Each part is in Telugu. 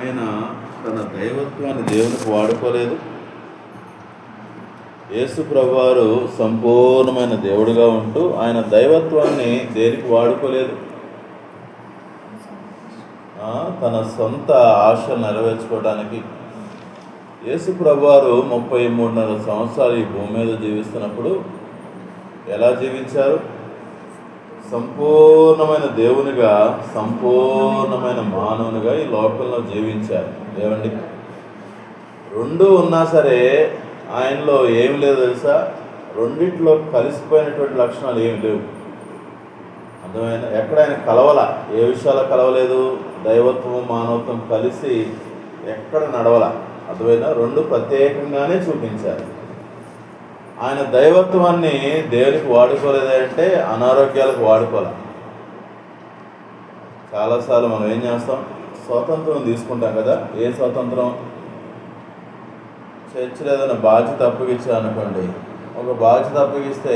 ఆయన తన దైవత్వాన్ని దేవునికి వాడుకోలేదు. యేసు ప్రభువారు సంపూర్ణమైన దేవుడిగా ఉంటూ ఆయన దైవత్వాన్ని దేనికి వాడుకోలేదు. తన సొంత ఆశలు నెరవేర్చుకోవడానికి. యేసు ప్రభువారు 33.5 సంవత్సరాలు ఈ భూమి మీద జీవిస్తున్నప్పుడు ఎలా జీవించారు? సంపూర్ణమైన దేవునిగా, సంపూర్ణమైన మానవునిగా ఈ లోకంలో జీవించారు. ఏమండి, రెండు ఉన్నా సరే ఆయనలో ఏమి లేదు తెలుసా? రెండిట్లో కలిసిపోయినటువంటి లక్షణాలు ఏమి లేవు. అర్థమైన ఎక్కడ ఆయన కలవల. ఏ విషయాల్లో కలవలేదు? దైవత్వం మానవత్వం కలిసి ఎక్కడ నడవల. అర్థమైనా? రెండు ప్రత్యేకంగానే చూపించారు. ఆయన దైవత్వాన్ని దేవునికి వాడుకోలేదంటే అనారోగ్యాలకు వాడుకోలే. చాలాసార్లు మనం ఏం చేస్తాం? స్వాతంత్రం తీసుకుంటాం కదా. ఏ స్వాతంత్రం? చర్చిలో ఏదైనా బాధ్యత అప్పగించా అనుకోండి. ఒక బాధ్యత అప్పగిస్తే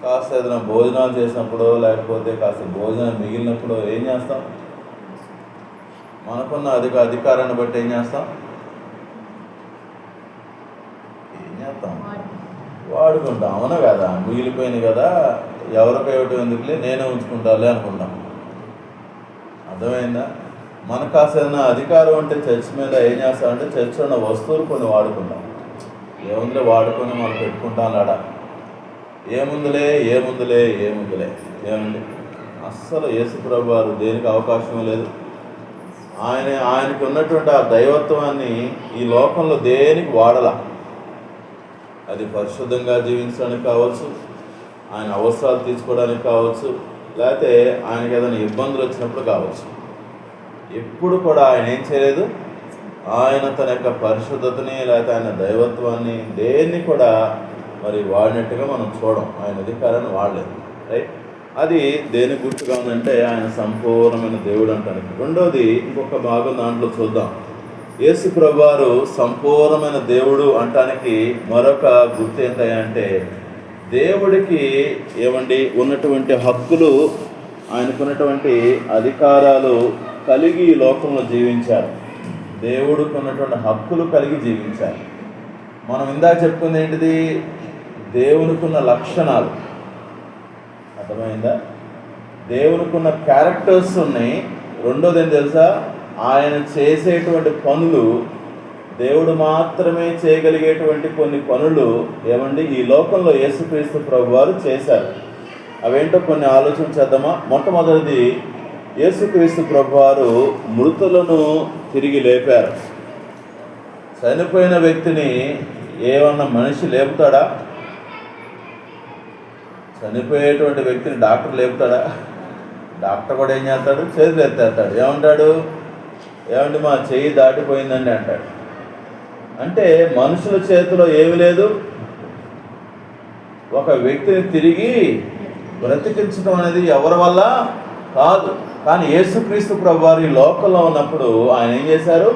కాస్త ఏదైనా భోజనాలు చేసినప్పుడు, లేకపోతే కాస్త భోజనం మిగిలినప్పుడు ఏం చేస్తాం? మనకున్న అధికారాన్ని బట్టి ఏం చేస్తాం? వాడుకుంటాం. అవునా కదా? మిగిలిపోయింది కదా, ఎవరికో ఏమిటి ఎందుకులే, నేనే ఉంచుకుంటాలే అనుకుంటాం. అర్థమైందా? మనకు కాస్త ఏదైనా అధికారం అంటే చర్చ్ మీద ఏం చేస్తామంటే చర్చ్ ఉన్న వస్తువులు కొన్ని వాడుకుంటాం. ఏముందిలే వాడుకొని మనం పెట్టుకుంటాం. లాడా ఏముందిలే ఏముందిలే ఏముందిలే ఏముంది? అస్సలు యేసు ప్రభువారు దేనికి అవకాశం లేదు. ఆయనకు ఉన్నటువంటి ఆ దైవత్వాన్ని ఈ లోకంలో దేనికి వాడలా. అది పరిశుద్ధంగా జీవించడానికి కావచ్చు, ఆయన అవసరాలు తీసుకోవడానికి కావచ్చు, లేకపోతే ఆయనకి ఏదైనా ఇబ్బందులు వచ్చినప్పుడు కావచ్చు. ఎప్పుడు కూడా ఆయన ఏం చేయలేదు. ఆయన తన యొక్క పరిశుద్ధతని లేకపోతే ఆయన దైవత్వాన్ని దేన్ని కూడా మరి వాడినట్టుగా మనం చూడం. ఆయన అధికారాన్ని వాడలేదు. రైట్? అది దేని గుర్తుగా ఉందంటే ఆయన సంపూర్ణమైన దేవుడు అంటానికి. రెండోది ఇంకొక భాగం దాంట్లో చూద్దాం. యేసు ప్రభువారు సంపూర్ణమైన దేవుడు అంటానికి మరొక గుర్తు ఏంటంటే దేవుడికి ఏమండి ఉన్నటువంటి హక్కులు, ఆయనకున్నటువంటి అధికారాలు కలిగి ఈ లోకంలో జీవించారు. దేవుడికి ఉన్నటువంటి హక్కులు కలిగి జీవించారు. మనం ఇందాక చెప్పుకుంది ఏంటిది? దేవునికున్న లక్షణాలు. అర్థమైందా? దేవునికున్న క్యారెక్టర్స్ ఉన్నాయి. రెండోది ఏం తెలుసా? ఆయన చేసేటువంటి పనులు, దేవుడు మాత్రమే చేయగలిగేటువంటి కొన్ని పనులు ఏమండి ఈ లోకంలో యేసుక్రీస్తు ప్రభువారు చేశారు. అవేంటో కొన్ని ఆలోచన చేద్దామా? మొట్టమొదటిది, యేసుక్రీస్తు ప్రభువారు మృతులను తిరిగి లేపారు. చనిపోయిన వ్యక్తిని ఏమన్నా మనిషి లేపుతాడా? చనిపోయేటువంటి వ్యక్తిని డాక్టర్ లేపుతాడా? డాక్టర్ కూడా ఏం చేస్తాడు? చేతులు ఎత్తేస్తాడు. ఏమంటాడు? ఏమంటే మా చెయ్యి దాటిపోయిందండి అంటాడు. అంటే మనుషుల చేతిలో ఏమి లేదు. ఒక వ్యక్తిని తిరిగి బ్రతికించడం అనేది ఎవరి వల్ల కాదు. కానీ యేసుక్రీస్తు ప్రభువారు ఈ లోకంలో ఉన్నప్పుడు ఆయన ఏం చేశారు?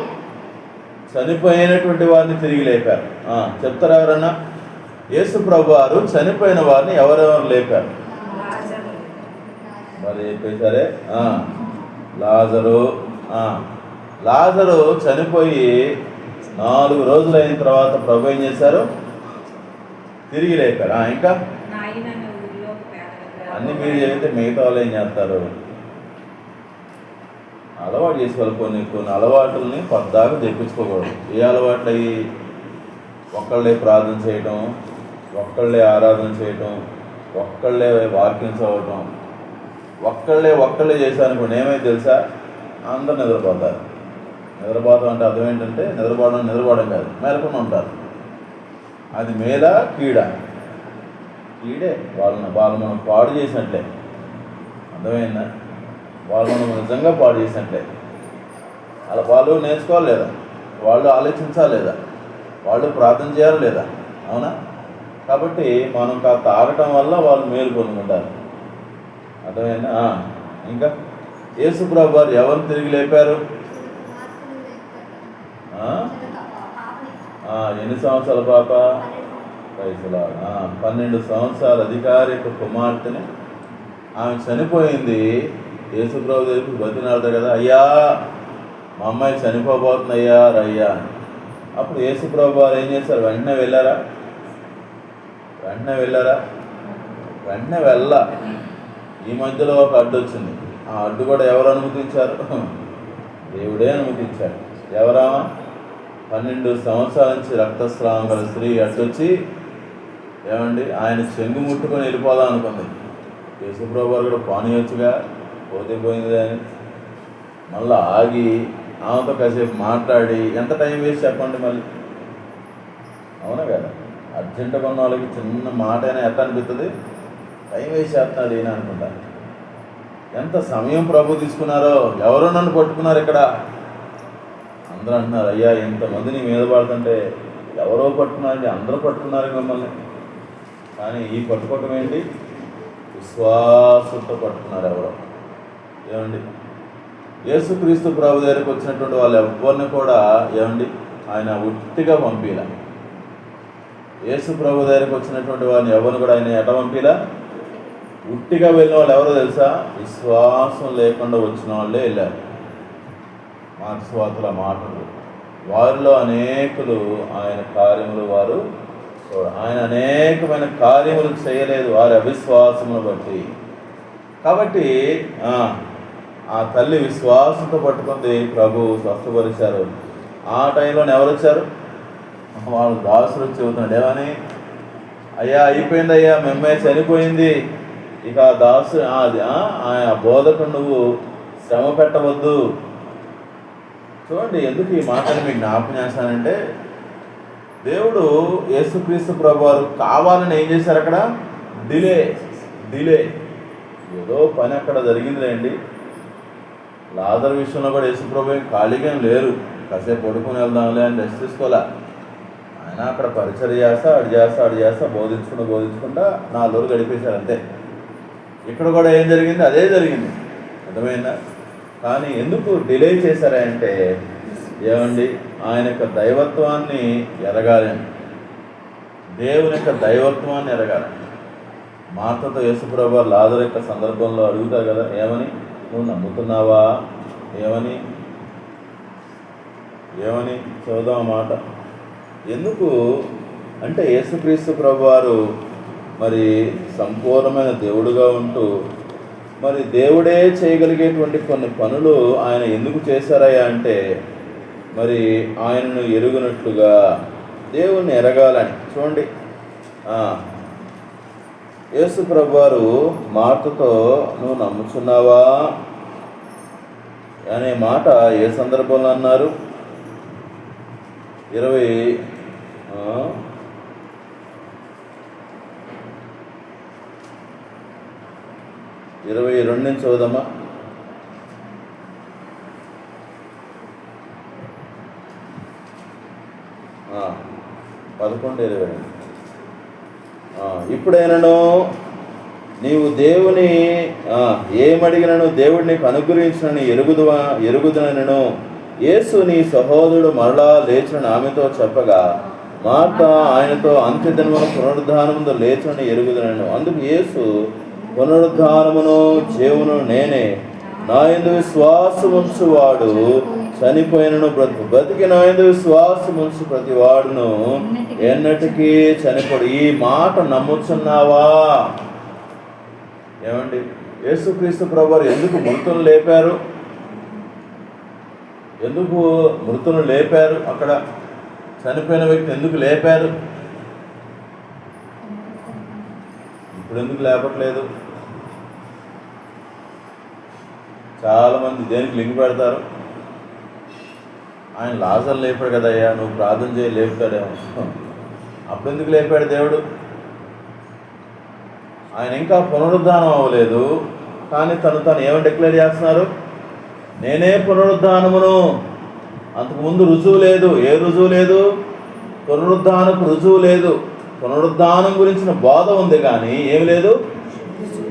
చనిపోయినటువంటి వారిని తిరిగి లేపారు. చెప్తారా ఎవరన్నా? యేసు ప్రభువారు చనిపోయిన వారిని ఎవరెవరు లేపారు? మరి చెప్పేసరే. లాజరు చనిపోయి 4 రోజులు అయిన తర్వాత ప్రభు ఏం చేశారు? తిరిగి లేపారు. ఇంకా అన్ని మీరు చెబితే మిగతా వాళ్ళు ఏం చేస్తారు? అలవాటు చేసుకోవాలి. కొన్ని అలవాటుల్ని పద్దాకా తెప్పించుకోకూడదు. ఏ అలవాట్లు అయ్యి? ఒక్కళ్ళే ప్రార్థన చేయటం, ఒక్కళ్ళే ఆరాధన చేయటం, ఒక్కళ్ళే వాక్యం చదవటం, ఒక్కళ్ళే చేశారనుకోండి ఏమైతే తెలుసా? అందరూ నిద్రపోతారు. నిద్రపోతాం అంటే అర్థం ఏంటంటే నిద్రపోవడం కాదు, మేలకుండా ఉంటారు. అది మేలా కీడా? కీడే. వాళ్ళు మనం పాడు చేసినట్లే. అర్థమైందా? వాళ్ళు మనం నిజంగా పాడు చేసినట్లే. అలా వాళ్ళు నేర్చుకోవాలి లేదా? వాళ్ళు ఆలోచించాలి లేదా? వాళ్ళు ప్రార్థన చేయాలి లేదా? అవునా? కాబట్టి మనం కాస్త ఆగటం వల్ల వాళ్ళు మేలు పొందుకుంటారు. అర్థమైందా? ఇంకా యేసు ప్రభువారు ఎవరిని తిరిగి లేపారు? ఎన్ని సంవత్సరాల పాప? 12 సంవత్సరాల అధికారిక కుమార్తెని. ఆమె చనిపోయింది. యేసు ప్రభు దగ్గరికి బతినాడతాడు కదా, అయ్యా మా అమ్మాయి చనిపోబోతున్నాయ్యా రయ్యా అని. అప్పుడు యేసుప్రభు వారు ఏం చేశారు? వెంటనే వెళ్ళారా? వెంటనే వెళ్ళా. ఈ మధ్యలో ఒక అడ్డు వచ్చింది. ఆ అడ్డు కూడా ఎవరు అనుమతించారు? దేవుడే అనుమతించాడు. ఎవరా? 12 సంవత్సరాల నుంచి రక్తస్రావం గల స్త్రీ అడ్డొచ్చి ఏమండి ఆయన చెంగు ముట్టుకొని వెళ్ళిపోదాం అనుకుంది. యేసుప్రభు వారు కూడా పోనీయొచ్చుగా, పోతే పోయింది అని మళ్ళీ ఆగి ఆమెతో కాసేపు మాట్లాడి, ఎంత టైం వేస్ట్ చెప్పండి మళ్ళీ, అవునా కదా? అర్జెంటుగా ఉన్న వాళ్ళకి చిన్న మాట అయినా ఎట్లా అనిపిస్తుంది? టైం వేస్ట్ చేస్తున్నాడు ఈయన అనుకుంటా. ఎంత సమయం ప్రభు తీసుకున్నారో. ఎవరో నన్ను పట్టుకున్నారు ఇక్కడ. అందరూ అంటున్నారు, అయ్యా ఎంతమంది నీ మీద పడుతుంటే ఎవరో పట్టుకున్నారండి, అందరూ పట్టుకున్నారు మిమ్మల్ని. కానీ ఈ పట్టుకోవటం ఏంటి? విశ్వాసంతో పట్టుకున్నారు ఎవరో. ఏమండి, యేసుక్రీస్తు ప్రభు దగ్గరికి వచ్చినటువంటి వాళ్ళు ఎవరిని కూడా ఏమండి ఆయన ఉట్టిగా పంపిలా. యేసు ప్రభు దగ్గరికి వచ్చినటువంటి వారిని ఎవరిని కూడా ఆయన ఎట పంపిలా? ఉట్టిగా వెళ్ళిన వాళ్ళు ఎవరో తెలుసా? విశ్వాసం లేకుండా వచ్చిన వాళ్ళే వెళ్ళారు. మార్క్స్ వార్తల మాటలు, వారిలో అనేకులు ఆయన కార్యములు వారు ఆయన అనేకమైన కార్యములు చేయలేదు వారి అవిశ్వాసమును బట్టి. కాబట్టి ఆ తల్లి విశ్వాసంతో పట్టుకుంది, ప్రభు స్వస్థపరిచారు. ఆ టైంలోనే ఎవరు వచ్చారు? వాళ్ళు దాసులు వచ్చి చెబుతున్నాడు, ఏమని? అయ్యా అయిపోయింది అయ్యా, మేమ్మే చనిపోయింది, ఇక దాసు ఆ బోధకుడు నువ్వు శ్రమ పెట్టవద్దు. చూడండి, ఎందుకు ఈ మాటలు మీకు జ్ఞాపకం చేస్తానంటే, దేవుడు యేసుక్రీస్తు ప్రభు వారు కావాలని ఏం చేశారు? అక్కడ డిలే ఏదో పని అక్కడ జరిగిందిలేండి. లాజరు విషయంలో కూడా యేసుప్రభు ఖాళీగా లేరు. కాసేపు పడుకుని వెళ్దాంలే అని రెస్ట్ తీసుకోలే. ఆయన అక్కడ పరిచయం చేస్తా అడు చేస్తా బోధించుకుంటా 4 రోజులు గడిపేశారు అంతే. ఇక్కడ కూడా ఏం జరిగింది? అదే జరిగింది. అర్థమైందా? కానీ ఎందుకు డిలే చేశారంటే, ఏమండి ఆయన యొక్క దైవత్వాన్ని ఎరగాలని, దేవుని యొక్క దైవత్వాన్ని ఎరగాలని. మార్తతో యేసుప్రభు వారు లాజరు యొక్క సందర్భంలో అడుగుతారు కదా, ఏమని? నువ్వు నమ్ముతున్నావా? ఏమని చదువుదాం మాట. ఎందుకు అంటే యేసుక్రీస్తు ప్రభు వారు మరి సంపూర్ణమైన దేవుడుగా ఉంటూ మరి దేవుడే చేయగలిగేటువంటి కొన్ని పనులు ఆయన ఎందుకు చేశారయ్యా అంటే, మరి ఆయనను ఎరుగునట్లుగా దేవుణ్ణి ఎరగాలని. చూడండి, యేసు ప్రభు వారు మార్తతో నువ్వు నమ్ముచున్నావా అనే మాట ఏ సందర్భంలో అన్నారు? 22 నుంచి చదువుదామా. ఆ 11:22. ఇప్పుడైనను నీవు దేవుని ఏమడిగినను దేవుడు నీకు అనుగ్రహించినని ఎరుగుదునను యేసు నీ సహోదరుడు మరలా లేచిన ఆమెతో చెప్పగా, మార్త ఆయనతో అంత్యదినమున పునరుద్ధానముతో లేచునని ఎరుగుదునను. అందుకు యేసు, పునరుద్ధానమును జీవమును నేనే, నా యందు విశ్వాసముంచువాడు చనిపోయినను బ్రతికి నా యందు విశ్వాసముంచు ప్రతి వాడును ఎన్నటికీ చనిపోడు. ఈ మాట నమ్ముచున్నావా? ఏమండి, యేసుక్రీస్తు ప్రభువారు ఎందుకు మృతులను లేపారు? అక్కడ చనిపోయిన వ్యక్తి ఎందుకు లేపారు? ఇప్పుడు ఎందుకు లేపట్లేదు? చాలామంది దేనికి లింక్ పెడతారు, ఆయన లాజరు లేపాడు కదయ్యా, నువ్వు ప్రార్థన చేయి లేపుతాడేమో. అప్పుడు ఎందుకు లేపాడు దేవుడు? ఆయన ఇంకా పునరుద్ధానం అవ్వలేదు, కానీ తను ఏమని డిక్లేర్ చేస్తున్నారు? నేనే పునరుద్ధానమును. అంతకుముందు రుజువు లేదు. ఏ రుజువు లేదు? పునరుద్ధానపు రుజువు లేదు. పునరుద్ధానం గురించిన బోధ ఉంది కానీ ఏమి లేదు,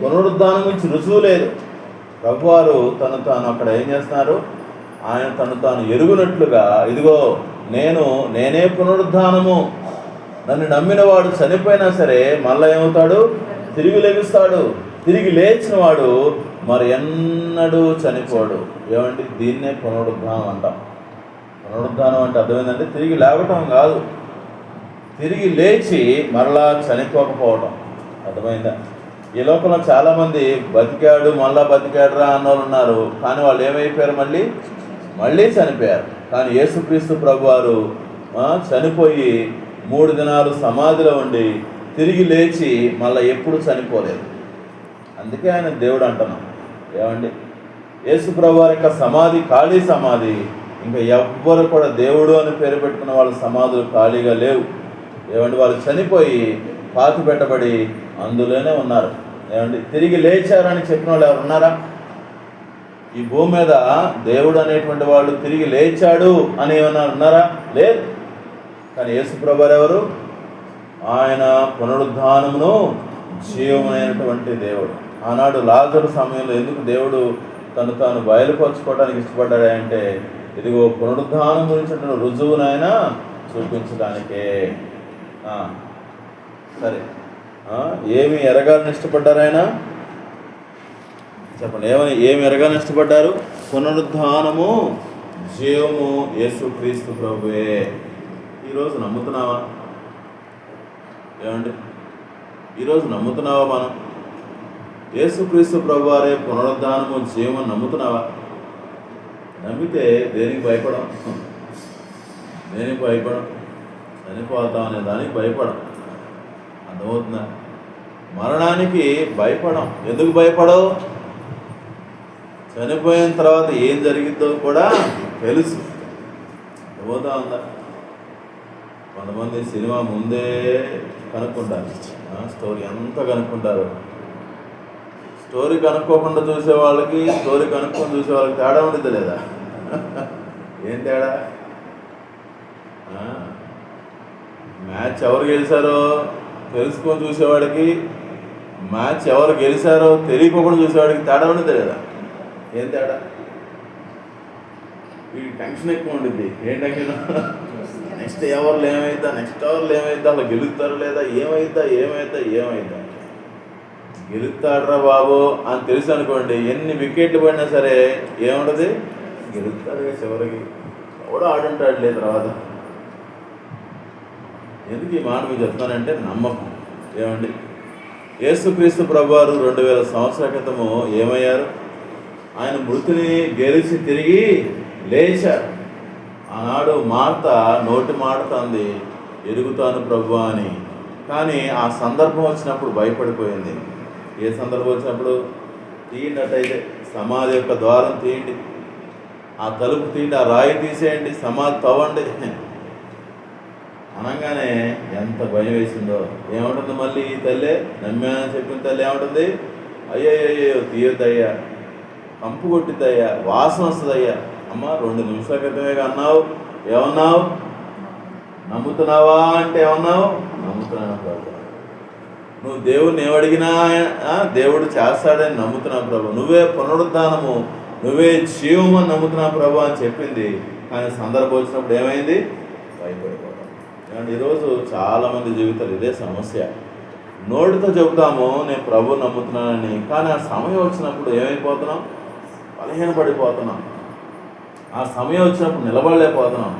పునరుద్ధానం గురించి రుజువు లేదు. ప్రభువారు తాను అక్కడ ఏం చేస్తున్నారు? ఆయన తాను ఎరుగునట్లుగా, ఇదిగో నేనే పునరుద్ధానము, నన్ను నమ్మిన వాడు చనిపోయినా సరే మళ్ళా ఏమవుతాడు? తిరిగి లెగుస్తాడు. తిరిగి లేచిన వాడు మరి ఎన్నడూ చనిపోడు. ఏమండి దీన్నే పునరుద్ధానం అంటాం. పునరుద్ధానం అంటే అర్థమైందంటే తిరిగి లేవటం కాదు, తిరిగి లేచి మరలా చనిపోకపోవటం. అర్థమైందా? ఈ లోకంలో చాలామంది బతికాడు మళ్ళా బతికాడురా అన్నోళ్ళు ఉన్నారు, కానీ వాళ్ళు ఏమైపోయారు? మళ్ళీ చనిపోయారు. కానీ యేసుక్రీస్తు ప్రభువారు చనిపోయి 3 దినాలు సమాధిలో ఉండి తిరిగి లేచి మళ్ళీ ఎప్పుడు చనిపోలేదు. అందుకే ఆయన దేవుడు అంటున్నాం. ఏమండి, యేసు ప్రభువారి యొక్క సమాధి ఖాళీ సమాధి. ఇంకా ఎవ్వరు కూడా దేవుడు అని పేరు పెట్టుకున్న వాళ్ళ సమాధులు ఖాళీగా లేవు. ఏమండి, వాళ్ళు చనిపోయి పాతి పెట్టబడి అందులోనే ఉన్నారు. ఏమండి, తిరిగి లేచారని చెప్పిన వాళ్ళు ఎవరు ఉన్నారా? ఈ భూమి మీద దేవుడు అనేటువంటి వాళ్ళు తిరిగి లేచాడు అని ఏమన్నా ఉన్నారా? లేదు. కానీ యేసు ప్రభువారు ఎవరు? ఆయన పునరుద్ధానమును జీవమైనటువంటి దేవుడు. ఆనాడు లాజరు సమయంలో ఎందుకు దేవుడు తను తాను బయలుపరచుకోవడానికి ఇష్టపడ్డాడు అంటే, ఇదిగో పునరుద్ధానం గురించి రుజువునైనా చూపించడానికే. సరే, ఏమి ఎరగాలని ఇష్టపడ్డారు ఆయన? చెప్పండి, ఏమి ఎరగాలని ఇష్టపడ్డారు? పునరుద్ధానము జీవము యేసుక్రీస్తు ప్రభువే. ఈరోజు నమ్ముతున్నావా? ఏమండి, ఈరోజు నమ్ముతున్నావా? మనం యేసుక్రీస్తు ప్రభువారే పునరుద్ధానము జీవము నమ్ముతున్నావా? నమ్మితే దేనికి భయపడం? చనిపోతాం అనే దానికి భయపడం. అర్థమవుతుందా? మరణానికి భయపడం. ఎందుకు భయపడవు? చనిపోయిన తర్వాత ఏం జరిగిద్దో కూడా తెలుసు. అర్థమవుతా ఉందా? కొంతమంది సినిమా ముందే కనుక్కుంటారు, స్టోరీ అంతా కనుక్కుంటారు. స్టోరీ కనుక్కోకుండా చూసే వాళ్ళకి, స్టోరీ కనుక్కొని చూసే వాళ్ళకి తేడా ఉండదు లేదా? ఏం తేడా? మ్యాచ్ ఎవరు గెలిచారో తెలుసుకొని చూసేవాడికి, మ్యాచ్ ఎవరు గెలిచారో తెలియకోకుండా చూసేవాడికి తేడా ఉండదు లేదా? ఏం తేడా? వీడికి టెన్షన్ ఎక్కువ ఉండిద్ది. ఏం టెన్షన్? నెక్స్ట్ ఓవర్లో ఏమైద్దా, అలా గెలుస్తారో లేదా, ఏమైద్దా గెలుస్తాడ్రా బాబు అని తెలుసు అనుకోండి, ఎన్ని వికెట్లు పడినా సరే ఏముండదు, గెలుస్తాడుగా చివరికి. ఎవడో ఆడుంటాడు లేదు తర్వాత. ఎందుకు ఈ మాట మీకు చెప్తానంటే నమ్మకం. ఏమండి, యేసుక్రీస్తు ప్రభువారు 2000 సంవత్సరాల క్రితము ఏమయ్యారు? ఆయన మృతిని గెలిచి తిరిగి లేచారు. ఆనాడు మార్త నోటి మాడుతుంది, ఎరుగుతాను ప్రభువా అని. కానీ ఆ సందర్భం వచ్చినప్పుడు భయపడిపోయింది. ఏ సందర్భం వచ్చినప్పుడు? తీయండి, అట్టయితే సమాధి యొక్క ద్వారం తీయండి, ఆ తలుపు తీయండి, ఆ రాయి తీసేయండి, సమాధి తవ్వండి అనగానే ఎంత భయం వేసిందో. ఏముంటుంది మళ్ళీ ఈ తల్లే? నమ్మానని చెప్పిన తల్లి ఏముంటుంది? అయ్యో తీయొద్దయ్యా, కంపు కొట్టిద్దయ్యా, వాసన వస్తుందయ్యా. అమ్మ 2 నిమిషాల క్రితమే అన్నావు, ఏమన్నావు? నమ్ముతున్నావా అంటే ఏమన్నావు? నమ్ముతున్నాను ప్రభు. నువ్వు దేవుడిని ఏమడిగినా దేవుడు చేస్తాడని నమ్ముతున్నావు ప్రభు. నువ్వే పునరుద్ధానము, నువ్వే జీవము అని నమ్ముతున్నావు ప్రభు అని చెప్పింది. కానీ సందర్భం వచ్చినప్పుడు ఏమైంది? భయపడిపోవడం. ఈరోజు చాలామంది జీవితాలు ఇదే సమస్య. నోటితో చెబుతాము నేను ప్రభు నమ్ముతున్నానని, కానీ ఆ సమయం వచ్చినప్పుడు ఏమైపోతున్నాం? బలహీనపడిపోతున్నాం. ఆ సమయం వచ్చినప్పుడు నిలబడలేకపోతున్నాం.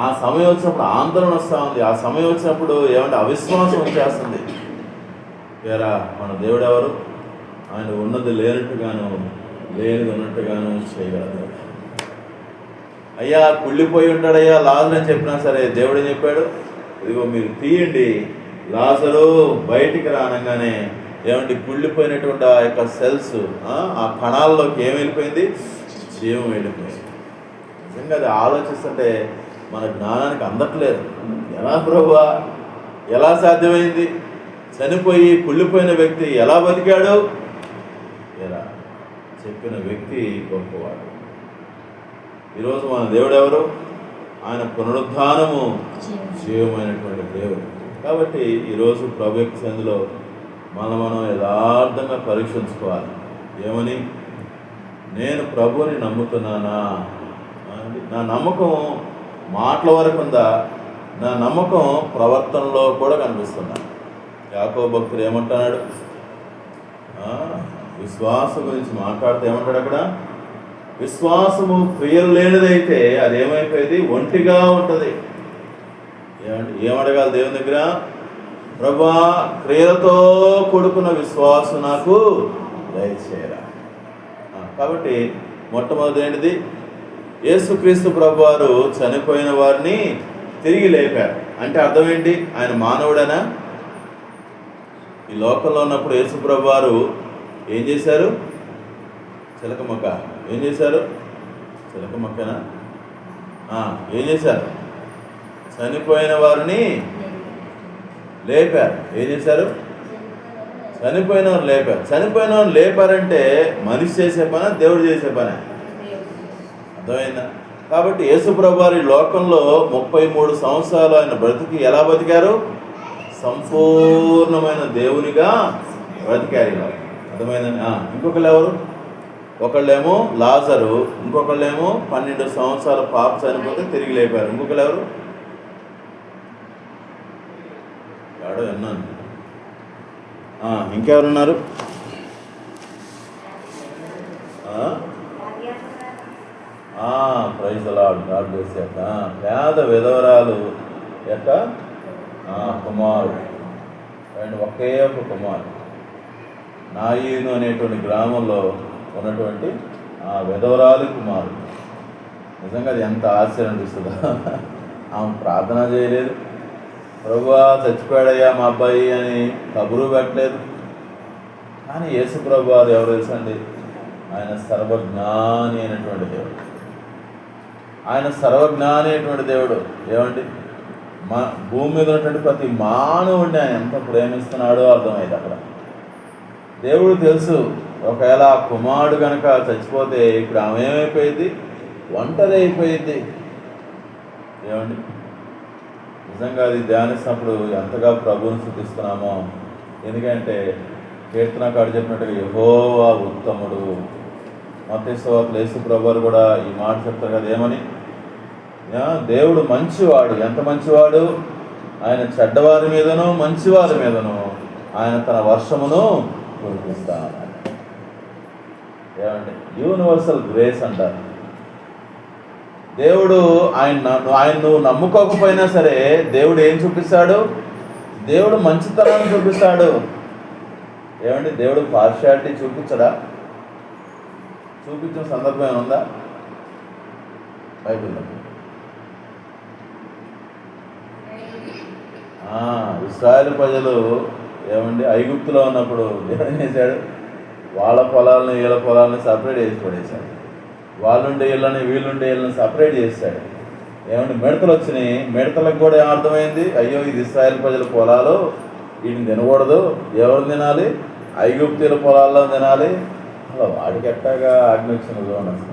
ఆ సమయం వచ్చినప్పుడు ఆందోళన వస్తూ ఉంది. ఆ సమయం వచ్చినప్పుడు ఏమంటే అవిశ్వాసం వచ్చేస్తుంది. వేరా మన దేవుడు ఎవరు? ఆయన ఉన్నది లేనట్టుగాను, లేనిది ఉన్నట్టుగాను చేయగలదు. అయ్యా కుళ్ళిపోయి ఉంటాడయ్యా లాజరు అని చెప్పినా సరే దేవుడు ఏం చెప్పాడు? ఇదిగో మీరు తీయండి, లాజరు బయటికి రానగానే ఏమంటే కుళ్ళిపోయినటువంటి ఆ యొక్క సెల్స్, ఆ కణాల్లోకి ఏం వెళ్ళిపోయింది? జీవం వెళ్ళిపోయింది. నిజంగా అది ఆలోచిస్తుంటే మన జ్ఞానానికి అందట్లేదు. ఎలా ప్రభువా, ఎలా సాధ్యమైంది? చనిపోయి కుళ్ళిపోయిన వ్యక్తి ఎలా బతికాడు? ఎలా చెప్పిన వ్యక్తి గొప్పవాడు. ఈరోజు మన దేవుడు ఎవరు? ఆయన పునరుద్ధానము జీవమైనటువంటి దేవుడు. కాబట్టి ఈరోజు ప్రభు యొక్క సన్నిధిలో మనం యథార్థంగా పరీక్షించుకోవాలి. ఏమని? నేను ప్రభువుని నమ్ముతున్నానా? నా నమ్మకం మాటల వరకు ఉందా? నా నమ్మకం ప్రవర్తనలో కూడా కనిపిస్తుందా? యాకోబు భక్తుడు ఏమంటున్నాడు? విశ్వాసం గురించి మాట్లాడితే ఏమంటాడు అక్కడ? విశ్వాసము క్రియలు లేనిదైతే అది ఏమైపోయింది? ఒంటిగా ఉంటుంది. ఏమడగాలి దేవుని దగ్గర? ప్రభువా, క్రియలతో కూడుకున్న విశ్వాసం నాకు దయచేయరా. కాబట్టి మొట్టమొదటి ఏంటిది? యేసుక్రీస్తు ప్రభువారు చనిపోయిన వారిని తిరిగి లేపారు. అంటే అర్థం ఏంటి? ఆయన మానవుడనా? ఈ లోకంలో ఉన్నప్పుడు యేసు ప్రభువారు ఏం చేశారు? చిలక మొక్క ఏం చేశారు? చిలక మొక్కనా? ఏం చేశారు? చనిపోయిన వారిని లేపారు. ఏం చేశారు? చనిపోయిన వారు లేపారు. చనిపోయిన వారు లేపారంటే మనిషి చేసే పనా, దేవుడు చేసే పనా? అర్థమైందా? కాబట్టి యేసు ప్రభువారు ఈ లోకంలో 33 సంవత్సరాలు ఆయన బ్రతికి ఎలా బతికారు? సంపూర్ణమైన దేవునిగా బ్రతికారు. అర్థమైందని. ఇంకొకళ్ళు ఎవరు? ఒకళ్ళేమో లాజరు, ఇంకొకళ్ళేమో 12 సంవత్సరాల పాప చనిపోతే తిరిగి లేపారు. ఇంకొకళ్ళు ఎవరు? ఎవడో విన్నాను. ఇంకెవరున్నారు? ప్రైజ్ లార్డ్, గాడ్ బ్లెస్ యొక్క పేద విధవరాలు యొక్క కుమారుడు. అండ్ ఒకే ఒక కుమారుడు. నాయీను అనేటువంటి గ్రామంలో ఉన్నటువంటి విధవరాలు కుమారుడు. నిజంగా అది ఎంత ఆశ్చర్యం అనిపిస్తుందా? ఆమె ప్రార్థన చేయలేదు, ప్రభువా చచ్చిపోయాడయ్యా మా అబ్బాయి అని కబురు పెట్టలేదు. కానీ యేసు ప్రభువారు ఎవరు తెలుసండి? ఆయన సర్వజ్ఞాని అయినటువంటి దేవుడు. ఆయన సర్వజ్ఞాని అయినటువంటి దేవుడు. ఏమండి, భూమి మీద ఉన్నటువంటి ప్రతి మానవుడిని ఆయన ఎంత ప్రేమిస్తున్నాడో అర్థమైంది అక్కడ. దేవుడు తెలుసు, ఒకవేళ ఆ కుమారుడు కనుక చచ్చిపోతే ఇప్పుడు ఆమె ఏమైపోయింది? ఒంటరి అయిపోయింది. ఏమండి, నిజంగా అది ధ్యానిస్తున్నప్పుడు ఎంతగా ప్రభువుని స్తుతిస్తున్నామో. ఎందుకంటే కీర్తనకాడు చెప్పినట్టుగా యెహోవా ఉత్తముడు. మత్తయి సువార్తలో యేసు ప్రభువారు కూడా ఈ మాట చెప్తారు కదా, ఏమని? దేవుడు మంచివాడు. ఎంత మంచివాడు? ఆయన చెడ్డవారి మీదను మంచివారి మీదను ఆయన తన వర్షమును కురిపిస్తాడు. ఏమండి, యూనివర్సల్ గ్రేస్ అంటారు. దేవుడు ఆయన నువ్వు నమ్ముకోకపోయినా సరే దేవుడు ఏం చూపిస్తాడు? దేవుడు మంచితనాన్ని చూపిస్తాడు. ఏమండి, దేవుడు పార్షియాలిటీ చూపించడా? చూపించిన సందర్భం ఏమైనా ఉందా బైబిల్లో? ఇశ్రాయేలు ప్రజలు ఏమండి ఐగుప్తులో ఉన్నప్పుడు దేవుడు ఏం చేశాడు? వాళ్ళ పొలాలని వీళ్ళ పొలాలని సపరేట్ చేసి పడేశాడు. వాళ్ళుండే ఇళ్ళని వీళ్ళుండే ఇళ్ళని సపరేట్ చేశాడు. ఏమంటే మిడతలు వచ్చినాయి. మిడతలకు కూడా ఏమర్థమైంది? అయ్యో, ఇది ఇశ్రాయేలు ప్రజల పొలాలు, వీటిని తినకూడదు. ఎవరు తినాలి? ఐగుప్తుల పొలాల్లో తినాలి. అలా వాడికి ఎట్టాగా ఆజ్ఞ వచ్చిన చూడండి.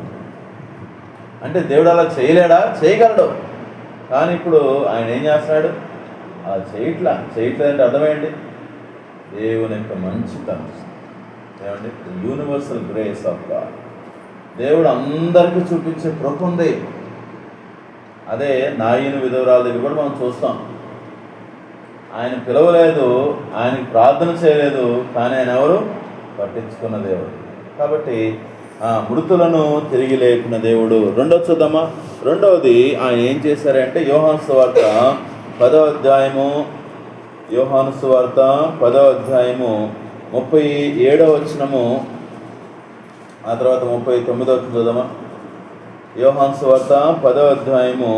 అంటే దేవుడు అలా చేయలేడా? చేయగలడు. కానీ ఇప్పుడు ఆయన ఏం చేస్తున్నాడు? అలా చేయట్లేదంటే అర్థమేంటి? దేవుని యొక్క మంచితనం. ఏమండి, యూనివర్సల్ గ్రేస్ ఆఫ్ గాడ్. దేవుడు అందరికీ చూపించే కృప ఉంది. అదే నాయీను విధవరాల దగ్గర కూడా మనం చూస్తాం. ఆయన పిలవలేదు, ఆయనకి ప్రార్థన చేయలేదు, కానీ ఆయన ఎవరు? పట్టించుకున్న దేవుడు. కాబట్టి మృతులను తిరిగి లేపిన దేవుడు. రెండోది చూద్దామా? రెండవది ఆయన ఏం చేశారంటే యోహాను సువార్త 10వ అధ్యాయము, యోహాను సువార్త 10వ అధ్యాయము 37వ వచనము, ఆ తర్వాత 39వ వచనం చూద్దామా? యోహాను సువార్త 10వ అధ్యాయము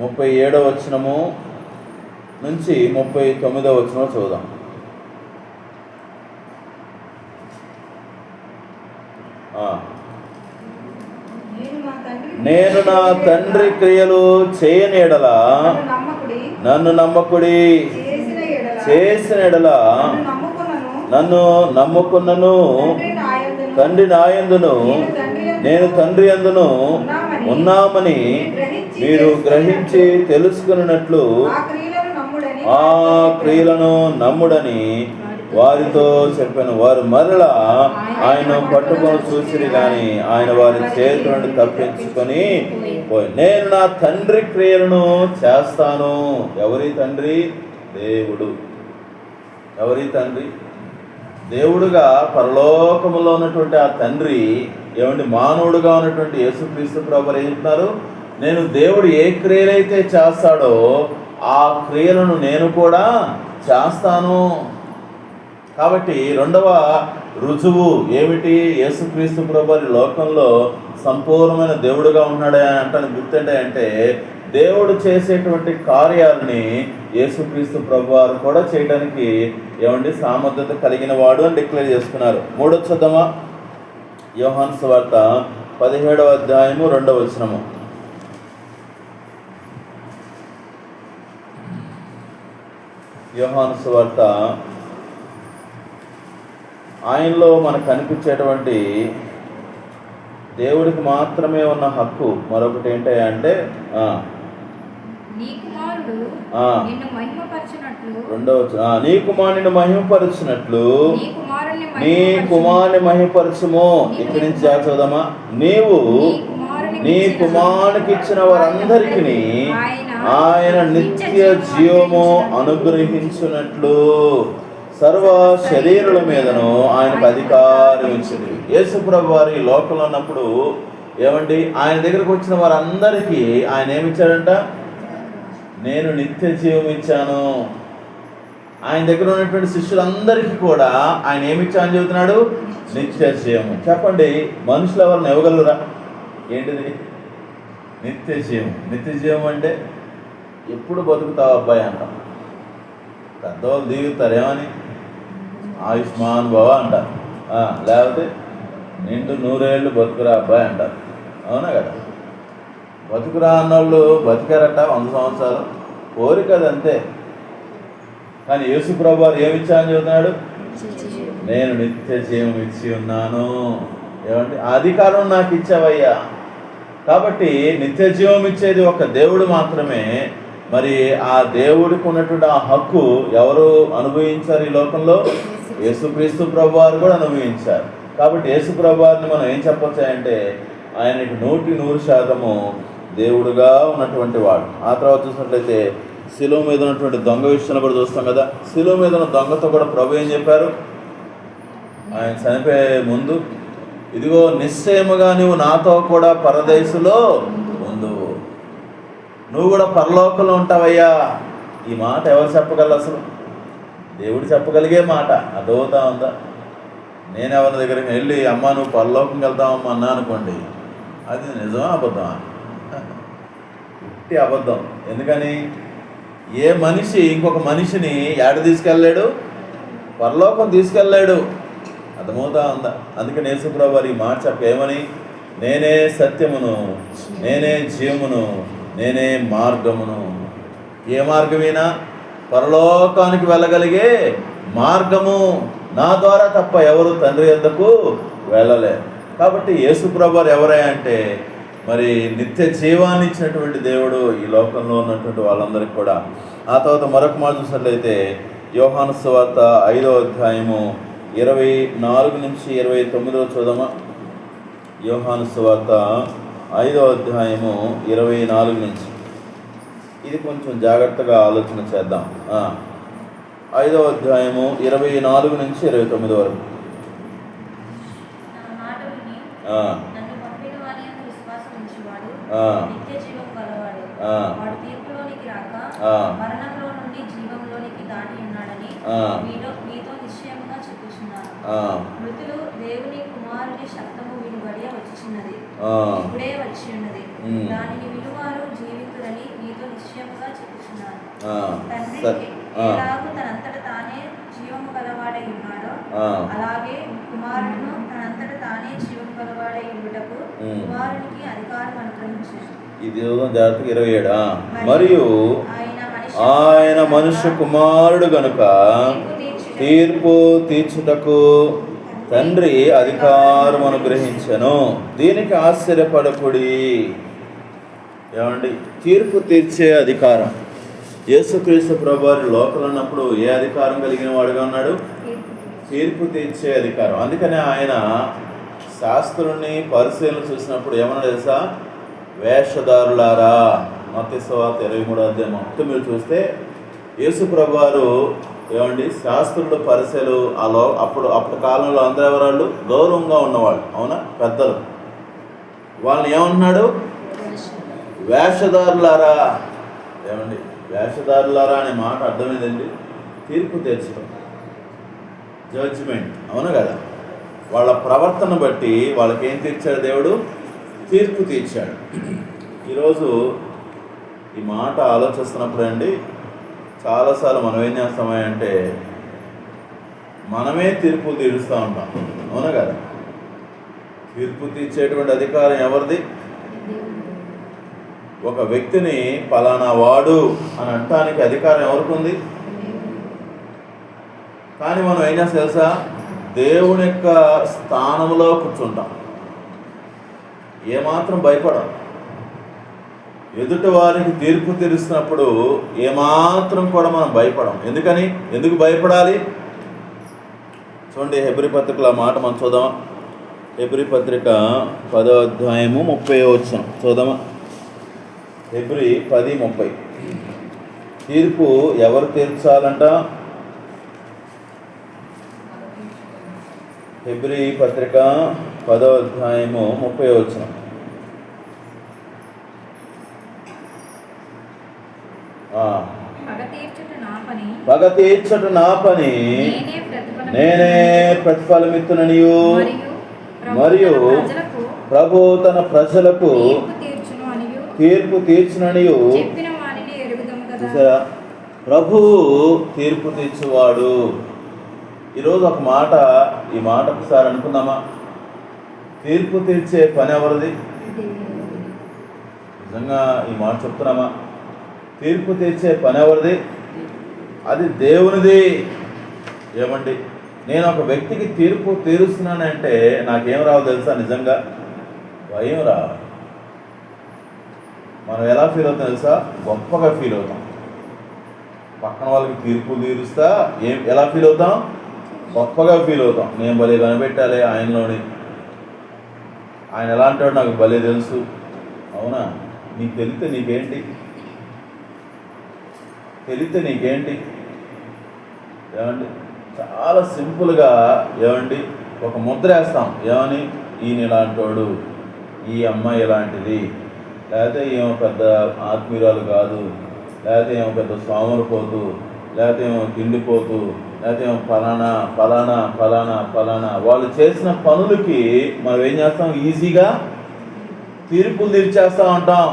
37వ వచనము నుంచి 39వ వచనం చూద్దాం. నేను నా తండ్రి క్రియలు చేయని ఎడల నన్ను నమ్మకుడి, చేసిన ఎడల నన్ను నమ్ముకున్నను. తండ్రి నాయందును నేను తండ్రి యందును ఉన్నామని మీరు గ్రహించి తెలుసుకున్నట్లు ఆ క్రియలను నమ్ముడని వారితో చెప్పాను. వారు మరలా ఆయన పట్టుకొని చూసిరి కానీ ఆయన వారి చేతుల నుండి తప్పించుకొని పోయి. నేను నా తండ్రి క్రియలను చేస్తాను. ఎవరి తండ్రి? దేవుడు. ఎవరి తండ్రి? దేవుడుగా పరలోకములో ఉన్నటువంటి ఆ తండ్రి ఏమండి మానవుడుగా ఉన్నటువంటి యేసుక్రీస్తు ప్రభువు ఏం చెప్తున్నారు? నేను దేవుడు ఏ క్రియలైతే చేస్తాడో ఆ క్రియలను నేను కూడా చేస్తాను. కాబట్టి రెండవ రుజువు ఏమిటి? యేసుక్రీస్తు ప్రభువు లోకంలో సంపూర్ణమైన దేవుడుగా ఉన్నాడే అంటానికి గుర్తుంటాయంటే దేవుడు చేసేటువంటి కార్యాలని యేసుక్రీస్తు ప్రభువారు కూడా చేయడానికి ఏమండి సామర్థ్యత కలిగిన వాడు అని డిక్లేర్ చేసుకున్నారు. మూడో చూద్దామా? యోహాను సువార్త 17వ అధ్యాయము 2వ వచనము. యోహాను సువార్త ఆయనలో మనకు కనిపించేటువంటి దేవుడికి మాత్రమే ఉన్న హక్కు మరొకటి ఏంటంటే నీ కుమారుని మహిమపరచినట్లు నీ కుమారుని మహిమపరచుము. ఇక్కడి నుంచి చదువుదామా? నీవు నీ కుమారునికి ఇచ్చిన వారందరికీ ఆయన నిత్య జీవము అనుగ్రహించినట్లు సర్వ శరీరుల మీదను ఆయనకు అధికారం ఇచ్చింది. యేసు ప్రభు వారు ఈ లోకంలో ఉన్నప్పుడు ఏమండి ఆయన దగ్గరకు వచ్చిన వారందరికీ ఆయన ఏమిచ్చాడంట? నేను నిత్య జీవం ఇచ్చాను. ఆయన దగ్గర ఉన్నటువంటి శిష్యులందరికీ కూడా ఆయన ఏమిచ్చాను చెబుతున్నాడు? నిత్య జీవము. చెప్పండి, మనుషులు ఎవరిని ఇవ్వగలరా? ఏంటిది నిత్య జీవం? నిత్య జీవం అంటే ఎప్పుడు బతుకుతావు అబ్బాయి అంటాం. పెద్దవాళ్ళు దిగుతారు ఏమని? ఆయుష్మాన్ భవ అంటారు. లేకపోతే నిండు 100 ఏళ్ళు బతుకురా అబ్బాయి అంటారు. అవునా కదా? బతుకురా అన్నోళ్ళు బతికారట 100 సంవత్సరాలు. కోరిక అది అంతే. కానీ యేసు ప్రభు వారు ఏమిచ్చా అని చెబుతున్నాడు? నేను నిత్య జీవం ఇచ్చి ఉన్నాను. ఏమంటే అధికారం నాకు ఇచ్చావయ్యా. కాబట్టి నిత్య జీవం ఇచ్చేది ఒక దేవుడు మాత్రమే. మరి ఆ దేవుడికి ఉన్నటువంటి ఆ హక్కు ఎవరు అనుభవించారు ఈ లోకంలో? యేసుక్రీస్తు ప్రభు వారు కూడా అనుభవించారు. కాబట్టి యేసు ప్రభు వారిని మనం ఏం చెప్పొచ్చు అంటే ఆయనకి 100% దేవుడుగా ఉన్నటువంటి వాడు. ఆ తర్వాత చూసినట్లయితే శిలువ మీద ఉన్నటువంటి దొంగ విషయంలో కూడా చూస్తాం కదా. శిలువ మీద ఉన్న దొంగతో కూడా ప్రభు ఏం చెప్పారు? ఆయన చనిపోయే ముందు, ఇదిగో నిశ్చయముగా నువ్వు నాతో కూడా పరదేశులో ఉందువు, నువ్వు కూడా పరలోకంలో ఉంటావయ్యా. ఈ మాట ఎవరు చెప్పగలరు? అసలు దేవుడు చెప్పగలిగే మాట. అదవుతా ఉందా? నేను ఎవరి దగ్గరికి వెళ్ళి అమ్మ నువ్వు పరలోకంకి వెళ్తావమ్మా అన్నా అనుకోండి, అది నిజమా అబద్ధమా? ఇట్టి అబద్ధం. ఎందుకని? ఏ మనిషి ఇంకొక మనిషిని ఏడ తీసుకెళ్ళలేడు? పరలోకం తీసుకెళ్ళలేడు. అర్థమవుతా ఉందా? అందుకని యేసు ప్రభువు వారు ఈ మాట చెప్ప ఏమని? నేనే సత్యమును, నేనే జీవమును, నేనే మార్గమును. ఏ మార్గమైనా? పరలోకానికి వెళ్ళగలిగే మార్గము. నా ద్వారా తప్ప ఎవరు తండ్రి యొద్దకు వెళ్ళలేరు. కాబట్టి యేసు ప్రభు వారు ఎవరై అంటే మరి నిత్య జీవాన్ని ఇచ్చినటువంటి దేవుడు ఈ లోకంలో ఉన్నటువంటి వాళ్ళందరికీ కూడా. ఆ తర్వాత మరొక మాట చూసినట్లయితే యోహాను సువార్త 5వ అధ్యాయము 24 నుంచి 29 చూద్దామా? యోహాను సువార్త 5వ అధ్యాయము 24 నుంచి. ఇది కొంచెం జాగ్రత్తగా ఆలోచన చేద్దాం. 5వ అధ్యాయము 24 నుంచి 29 వరకు. మృతులు దేవుని కుమారుని శబ్దము వినుబడి వచ్చుచున్నది, ఇప్పుడే వచ్చి ఉన్నది, దానిని వినువారు జీవితులని నీతో నిశ్చయముగా చెప్పుచున్నాను. తండ్రి ఎలాగూ తనంతట తానే జీవము గలవాడై ఉన్నాడో అలాగే కుమారుడును తనంతట తానే జీవము గలవాడై ఉండుటకు కుమారునికి అధికారం అనుగ్రహించాడు. ఇది జాగ్రత్తగా 27. మరియు ఆయన మనుష్య కుమారుడు గనుక తీర్పు తీర్చుటకు తండ్రి అధికారం అనుగ్రహించెను. దీనికి ఆశ్చర్యపడకుడి. ఏమండి? తీర్పు తీర్చే అధికారం. యేసుక్రీస్తు ప్రభువారు లోకంలో ఉన్నప్పుడు ఏ అధికారం కలిగిన వాడుగా ఉన్నాడు? తీర్పు తీర్చే అధికారం. అందుకనే ఆయన శాస్త్రుని పరిశీలన చూసినప్పుడు ఏమన్నా తెలుసా? వేషధారులారా, మత్తయి సువార్త 23వ అధ్యాయం మొత్తం మీరు చూస్తే యేసు ప్రభువారు ఏమండి శాస్త్రులు పరిసెలు అప్పుడు కాలంలో అందరూ ఎవరాళ్ళు గౌరవంగా ఉన్నవాళ్ళు, అవునా, పెద్దలు. వాళ్ళని ఏమంటున్నాడు? వేషధారులారా. ఏమండి వేషధారులారా అనే మాట అర్థమైందండి, తీర్పు తీర్చడం, జడ్జిమెంట్, అవును కదా. వాళ్ళ ప్రవర్తన బట్టి వాళ్ళకి ఏం తీర్చాడు దేవుడు? తీర్పు తీర్చాడు. ఈరోజు ఈ మాట ఆలోచిస్తున్నప్పుడు అండి చాలాసార్లు మనం ఏం చేస్తామంటే మనమే తీర్పు తీరుస్తూ ఉంటాం, అవునా కదా. తీర్పు తీర్చేటువంటి అధికారం ఎవరిది? ఒక వ్యక్తిని పలానా వాడు అని అనటానికి అధికారం ఎవరికి ఉంది? కానీ మనం ఏం చేస్తాం తెలుసా? దేవుని యొక్క స్థానంలో కూర్చుంటాం, ఏమాత్రం భయపడం. ఎదుటి వారికి తీర్పు తీరుస్తున్నప్పుడు ఏమాత్రం కూడా మనం భయపడం. ఎందుకు భయపడాలి? చూడండి, హెబ్రీ పత్రికల మాట మనం చూద్దామా? హెబ్రీ పత్రిక 10వ అధ్యాయము 30వ వచనం చూద్దామా? హెబ్రీ 10:30. తీర్పు ఎవరు తీర్చాలంట? హెబ్రీ పత్రిక 10వ అధ్యాయము 30వ వచనం. పగ తీర్చుట నా పని, నేనే ప్రతిఫలమిత్తుననియు, మరియు ప్రభు తన ప్రజలకు తీర్పు తీర్చుననియు. చూసారా, ప్రభు తీర్పు తీర్చువాడు. ఈరోజు ఒక మాట, ఈ మాట ఒకసారి అనుకుందామా? తీర్పు తీర్చే పని ఎవరిది? నిజంగా ఈ మాట చెప్తున్నామా? తీర్పు తీర్చే పని ఎవరిది? అది దేవునిది. ఏమండి, నేను ఒక వ్యక్తికి తీర్పు తీరుస్తున్నానంటే నాకేం రావు తెలుసా? నిజంగా భయం రావు. మనం ఎలా ఫీల్ అవుతాం తెలుసా? గొప్పగా ఫీల్ అవుతాం. పక్కన వాళ్ళకి తీర్పు తీరుస్తా ఎలా ఫీల్ అవుతాం? గొప్పగా ఫీల్ అవుతాం. నేను భలే కనిపెట్టాలి ఆయనలోని, ఆయన ఎలాంటి నాకు భలే తెలుసు. అవునా? నీకు తెలిస్తే నీకేంటి? ఏమండి, చాలా సింపుల్గా ఏమండి ఒక ముద్ర వేస్తాం. ఏమని? ఈయన ఇలాంటోడు, ఈ అమ్మాయి ఎలాంటిది, లేకపోతే ఏమో పెద్ద ఆత్మీయురాలు కాదు, లేకపోతే ఏమో పెద్ద సోమరిపోతు, లేకపోతే ఏమో తిండిపోతు, లేకపోతే ఏమో ఫలానా వాళ్ళు చేసిన పనులకి మనం ఏం చేస్తాం? ఈజీగా తీర్పులు తీర్చేస్తూ ఉంటాం.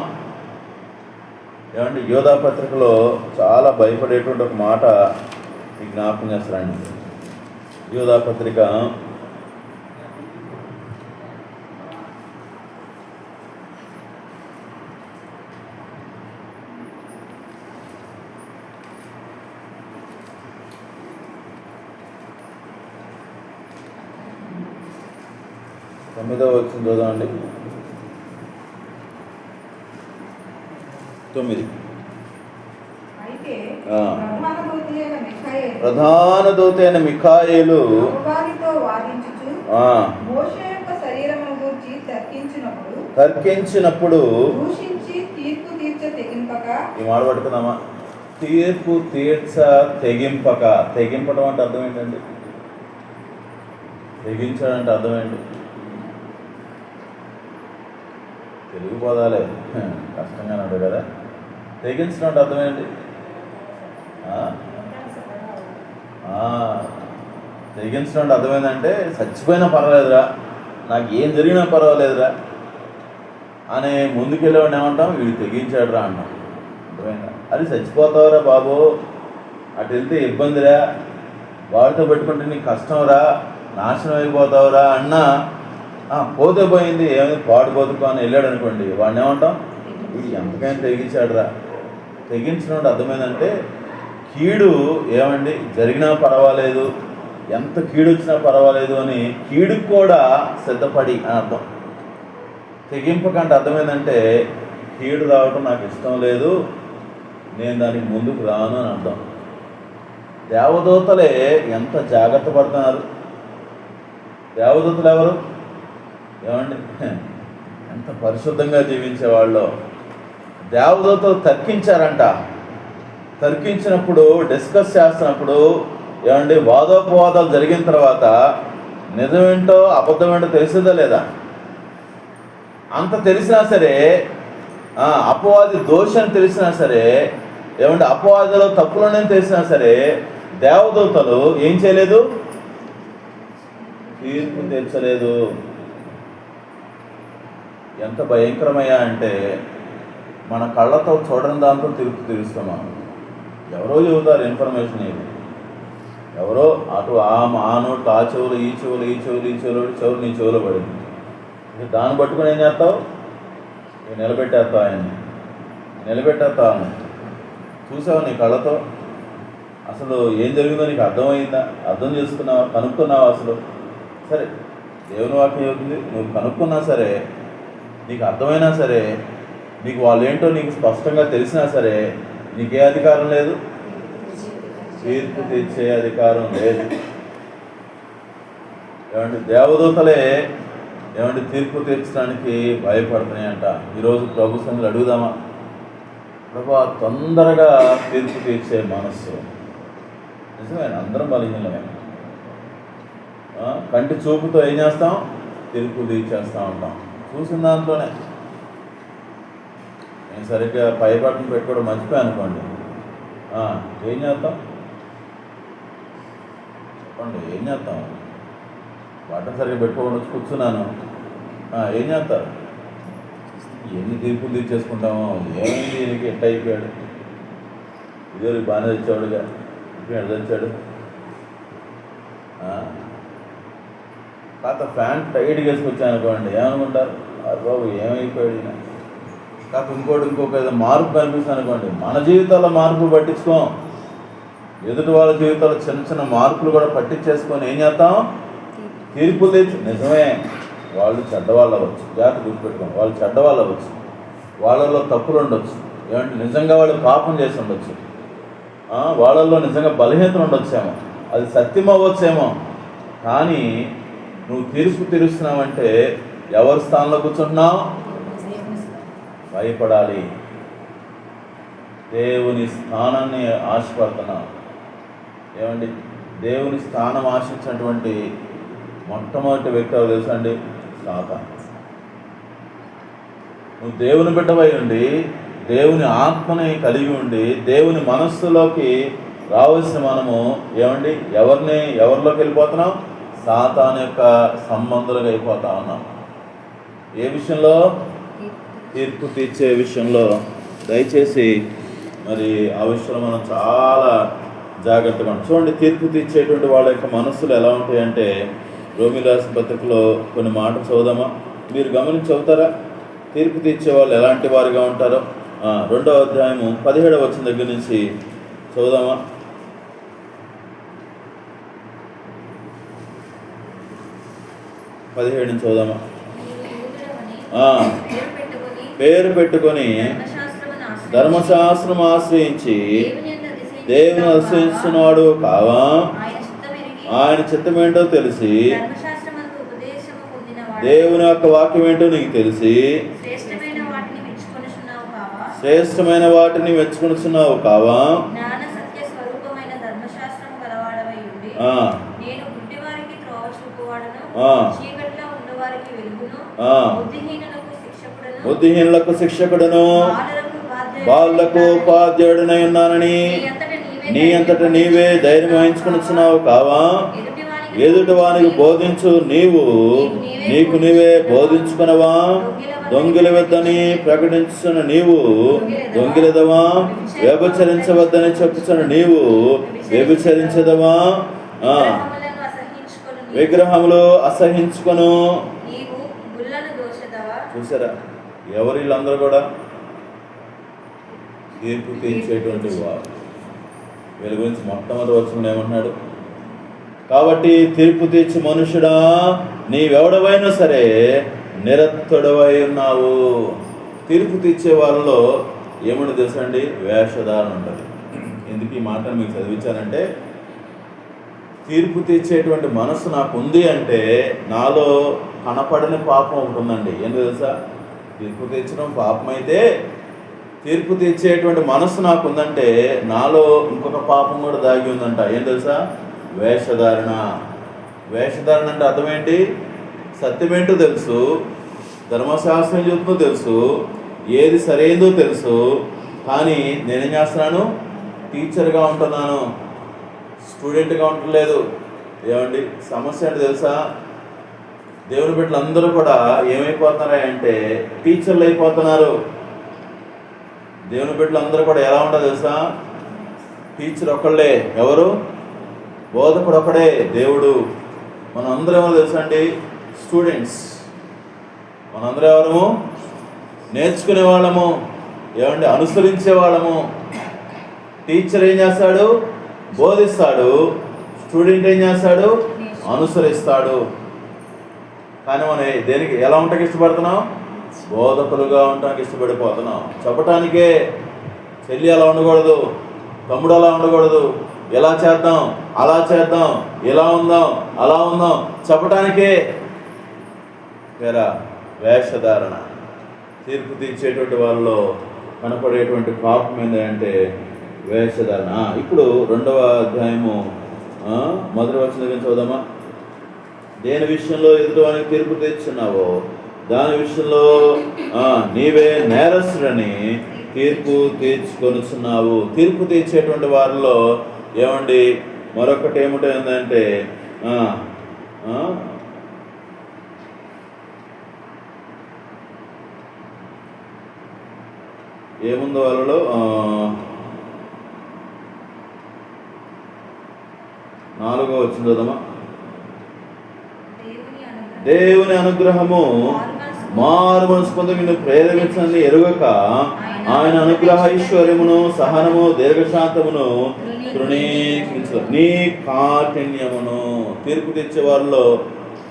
ఏమంటే యోధా పత్రికలో చాలా భయపడేటువంటి ఒక మాట మీకు జ్ఞాపకం చేస్తారండి. యోధా పత్రిక 9వ వచనం చూద్దామండి. 9. ప్రధాన దూత అయిన మిఖాయేలు తర్కించినప్పుడు ఈ మాట పట్టుకుందామా? తీర్పు తీర్చ తెగింపక. తెగింపడం అంటే అర్థం ఏంటండి? తెగించాడంటే అర్థం ఏంటి? తెలుగు పదాలే కష్టంగా ఉంటాయి కదా. తెగించడం అంటే అర్థం ఏంటి? తెగించడం అంటే అర్థమైందంటే చచ్చిపోయినా పర్వాలేదురా, నాకు ఏం జరిగినా పర్వాలేదురా అని ముందుకెళ్ళేవాడిని ఏమంటాం? వీడు తెగించాడురా అంటాం. అర్థమైందా? అది చచ్చిపోతావురా బాబు, అటు వెళ్తే ఇబ్బందిరా, వాడితో పెట్టుకుంటే నీకు కష్టంరా, నాశనం అయిపోతావురా అన్నా పోతే పోయింది, ఏమైంది పాడు బతుకు అని వెళ్ళాడు అనుకోండి, వాడిని ఏమంటాం? వీడు ఎంతకైనా తెగించాడురా. తెగించడం అర్థమైందంటే కీడు ఏమండి జరిగినా పర్వాలేదు, ఎంత కీడు వచ్చినా పర్వాలేదు అని కీడుకు కూడా సిద్ధపడి అని అర్థం. తెగింపకంటే అర్థమైందంటే కీడు రావటం నాకు ఇష్టం లేదు, నేను దానికి ముందుకు రాను అని అర్థం. దేవదూతలే ఎంత జాగ్రత్త పడుతున్నారు. దేవదూతలు ఎవరు? ఏమండి, ఎంత పరిశుద్ధంగా జీవించేవాళ్ళు. దేవదూతలు తర్కించారంట. తర్కించినప్పుడు, డిస్కస్ చేస్తున్నప్పుడు, ఏమండి, వాదోపవాదాలు జరిగిన తర్వాత నిజమేంటో అబద్ధమేంటో తెలిసిందా లేదా? అంత తెలిసినా సరే, అపవాది దోషం తెలిసినా సరే, ఏమంటే అపవాదిలో తప్పులని తెలిసినా సరే, దేవదూతలు ఏం చేయలేదు? తీర్పు తీర్చలేదు. ఎంత భయంకరమయ్యా అంటే, మన కళ్ళతో చూడని దాంతో తీర్పు తీరుస్తున్నాం. ఎవరో చెబుతారు ఇన్ఫర్మేషన్, ఇది ఎవరో అటు ఆ నోట్లు ఆ చెవులు, ఈ చెవులు, ఈ చెవులు, ఈ చెవులు, చెవులు నీ చెవులో పడింది. దాన్ని పట్టుకుని ఏం చేస్తావు? నిలబెట్టేస్తావు, ఆయన్ని నిలబెట్టేస్తావు. ఆయన చూసావు నీ కళ్ళతో? అసలు ఏం జరిగిందో నీకు అర్థమైందా? అర్థం చేసుకున్నావా? కనుక్కున్నావా? అసలు సరే, దేవుని వాక్యం చెబుతుంది, నువ్వు కనుక్కున్నా సరే, నీకు అర్థమైనా సరే, నీకు వాళ్ళు ఏంటో నీకు స్పష్టంగా తెలిసినా సరే, నీకే అధికారం లేదు, తీర్పు తీర్చే అధికారం లేదు. ఏమంటే దేవదూతలే ఏమంటే తీర్పు తీర్చడానికి భయపడుతున్నాయంట. ఈరోజు ప్రభు సన్నిధిలో అడుగుదామా, ప్రభా తొందరగా తీర్పు తీర్చే మనస్సు. నిజమే, అందరం బలహీనమే. కంటి చూపుతో ఏం చేస్తాం? తీర్పు తీర్చేస్తూ ఉంటాం. చూసిన దాంట్లోనే నేను సరిగ్గా పై బటన్ పెట్టుకోవడం మర్చిపోయాను అనుకోండి, ఏం చేస్తాం? చెప్పండి, ఏం చేస్తాం? బటన్ సరిగ్గా పెట్టుకోకుండా కూర్చున్నాను, ఏం చేస్తారు? ఎన్ని తీర్పులు తీర్చేసుకుంటామో. ఏమైంది దీనికి? ఎట్ట అయిపోయాడు, ఇదే బాగానే తెచ్చాడుగా, ఇప్పుడు ఎట్లా తెచ్చాడు? కాస్త ఫ్యాన్ టైట్గా వేసుకొచ్చాను అనుకోండి, ఏమనుకుంటారు? బాబు ఏమైపోయాడు ఈయన. కాకపోతే ఇంకొక ఏదో మార్పు కనిపిస్తుంది అనుకోండి, మన జీవితాల్లో మార్పులు పట్టించుకోం, ఎదుటి వాళ్ళ జీవితాల్లో చిన్న చిన్న మార్పులు కూడా పట్టించేసుకొని ఏం చేస్తాం? తీర్పులు తెచ్చు. నిజమే, వాళ్ళు చెడ్డవాళ్ళు అవ్వచ్చు, జాగ్రత్త గుర్తుపెట్టుకోండి. వాళ్ళు చెడ్డవాళ్ళు అవ్వచ్చు, వాళ్ళల్లో తప్పులు ఉండొచ్చు, ఏమంటే నిజంగా వాళ్ళు పాపం చేసి ఉండొచ్చు, వాళ్ళల్లో నిజంగా బలహీనతలు ఉండొచ్చేమో, అది సత్యం అవ్వచ్చేమో. కానీ నువ్వు తీర్పు తీరుస్తున్నావంటే ఎవరి స్థానంలో కూర్చుంటున్నావు? భయపడాలి. దేవుని స్థానాన్ని ఆశపడుతున్నావు. ఏమండి, దేవుని స్థానం ఆశించినటువంటి మొట్టమొదటి వ్యక్తి ఎవరు తెలుసా అండి? సాతాను. నువ్వు దేవుని బిడ్డవై ఉండి, దేవుని ఆత్మని కలిగి ఉండి, దేవుని మనస్సులోకి రావాల్సిన మనము ఏమండి ఎవరిలోకి వెళ్ళిపోతున్నాం? సాతాను యొక్క సంబంధులుగా అయిపోతా ఉన్నాం. ఏ విషయంలో? తీర్పు తీర్చే విషయంలో. దయచేసి మరి ఆ విషయంలో మనం చాలా జాగ్రత్తగా ఉంటాం. చూడండి, తీర్పు తీర్చేటువంటి వాళ్ళ యొక్క మనస్సులు ఎలా ఉంటాయంటే, రోమీయుల రాసిన పత్రికలో కొన్ని మాటలు చదువుదామా? మీరు గమనించి చదువుతారా? తీర్పు తీర్చే వాళ్ళు ఎలాంటి వారిగా ఉంటారో 2వ అధ్యాయము 17వ వచనం దగ్గర నుంచి చదువుదామా? నుంచి చదువుదామా? పేరు పెట్టుకొని ధర్మశాస్త్రం ఆశ్రయించి దేవుని ఆశ్రయించున్నాడు కావా? ఆయన చిత్తమేంటో తెలిసి, దేవుని యొక్క వాక్యం ఏంటో నీకు తెలిసి, శ్రేష్టమైన వాటిని మెచ్చుకొనుచున్నావు కావా? బుద్ధిహీనులకు శిక్షకుడును, బాలులకు ఉపాధ్యాయుడనై ఉన్నానని నీ అంతట నీవే ధైర్యం వహించుకొనుచున్నావు కావా? ఎదుటి వానికి బోధించు, నీకు నీవే బోధించుకునవా? దొంగిల వద్దని ప్రకటించున్న నీవు దొంగిలదవా? వ్యభిచరించవద్దని చెప్పుచున్న నీవు వ్యభిచరించదవా? విగ్రహములు అసహించుకొను. చూసారా, ఎవరు వీళ్ళందరూ కూడా? తీర్పు తీర్చేటువంటి వారు. వీళ్ళ గురించి మొట్టమొదటి వచనంలో ఏమంటున్నాడు? కాబట్టి తీర్పు తీర్చి మనుషుడా, నీవెవడవైనా సరే నిరత్తుడవై ఉన్నావు. తీర్పు తీర్చే వాళ్ళలో ఏమని తెలుసా అండి? వేషధారణ ఉంటుంది. ఎందుకు ఈ మాటను మీకు చదివించానంటే, తీర్పు తీర్చేటువంటి మనసు నాకు ఉంది అంటే నాలో కనపడని పాపం ఒకటి ఉందండి. ఎందుకు తెలుసా? తీర్పు తీర్చడం పాపం అయితే తీర్పు తీర్చేటువంటి మనసు నాకు ఉందంటే నాలో ఇంకొక పాపం కూడా దాగి ఉందంట. ఏం తెలుసా? వేషధారణ. వేషధారణ అంటే అర్థం ఏంటి? సత్యమేంటో తెలుసు, ధర్మశాస్త్రం చెప్తుందో తెలుసు, ఏది సరైనదో తెలుసు, కానీ నేనేం చేస్తున్నాను? టీచర్గా ఉంటున్నాను, స్టూడెంట్గా ఉండలేదు. ఏమండి సమస్య అంటే తెలుసా? దేవుని బిడ్డలు అందరూ కూడా ఏమైపోతున్నారా అంటే టీచర్లు అయిపోతున్నారు. దేవుని బిడ్డలు అందరూ కూడా ఎలా ఉంటారో తెలుసా? టీచర్ ఒకళ్ళే. ఎవరు? బోధకుడు ఒకడే, దేవుడు. మనం అందరం ఎవరు తెలుసా అండి? స్టూడెంట్స్. మనందరం ఎవరము? నేర్చుకునే వాళ్ళము. ఏమండి? అనుసరించే వాళ్ళము. టీచర్ ఏం చేస్తాడు? బోధిస్తాడు. స్టూడెంట్ ఏం చేస్తాడు? అనుసరిస్తాడు. కానీ మనం దేనికి ఎలా ఉండటానికి ఇష్టపడుతున్నాం? బోధకులుగా ఉండటానికి ఇష్టపడిపోతున్నాం. చెప్పటానికే. చెల్లి అలా ఉండకూడదు, తమ్ముడు అలా ఉండకూడదు, ఎలా చేద్దాం, అలా చేద్దాం, ఇలా ఉందాం, అలా ఉందాం చెప్పటానికే. వేరా వేషధారణ. తీర్పు తీర్చేటువంటి వాళ్ళలో కనపడేటువంటి పాపం ఏంటంటే వేషధారణ. ఇప్పుడు 2వ అధ్యాయము 1వ వచనం దగ్గర చదువుదామా? దేని విషయంలో ఎదుటివానికి తీర్పు తీర్చున్నావో దాని విషయంలో నీవే నేరస్తుడని తీర్పు తీర్చుకొనుచున్నావు. తీర్పు తీర్చేటువంటి వారిలో ఏమండి మరొకటి ఏమిటంటే ఏముందో వాళ్ళలో 4వ వచనం చదువుదామా? దేవుని అనుగ్రహము మారు మనసు పొంది నిన్ను ప్రేరేపించని ఎరుగక ఆయన అనుగ్రహ ఐశ్వర్యమును సహనము దీర్ఘశాంతమును తృణీకరించు నీ కాఠిన్యమును. తీర్పు తెచ్చే వాళ్ళలో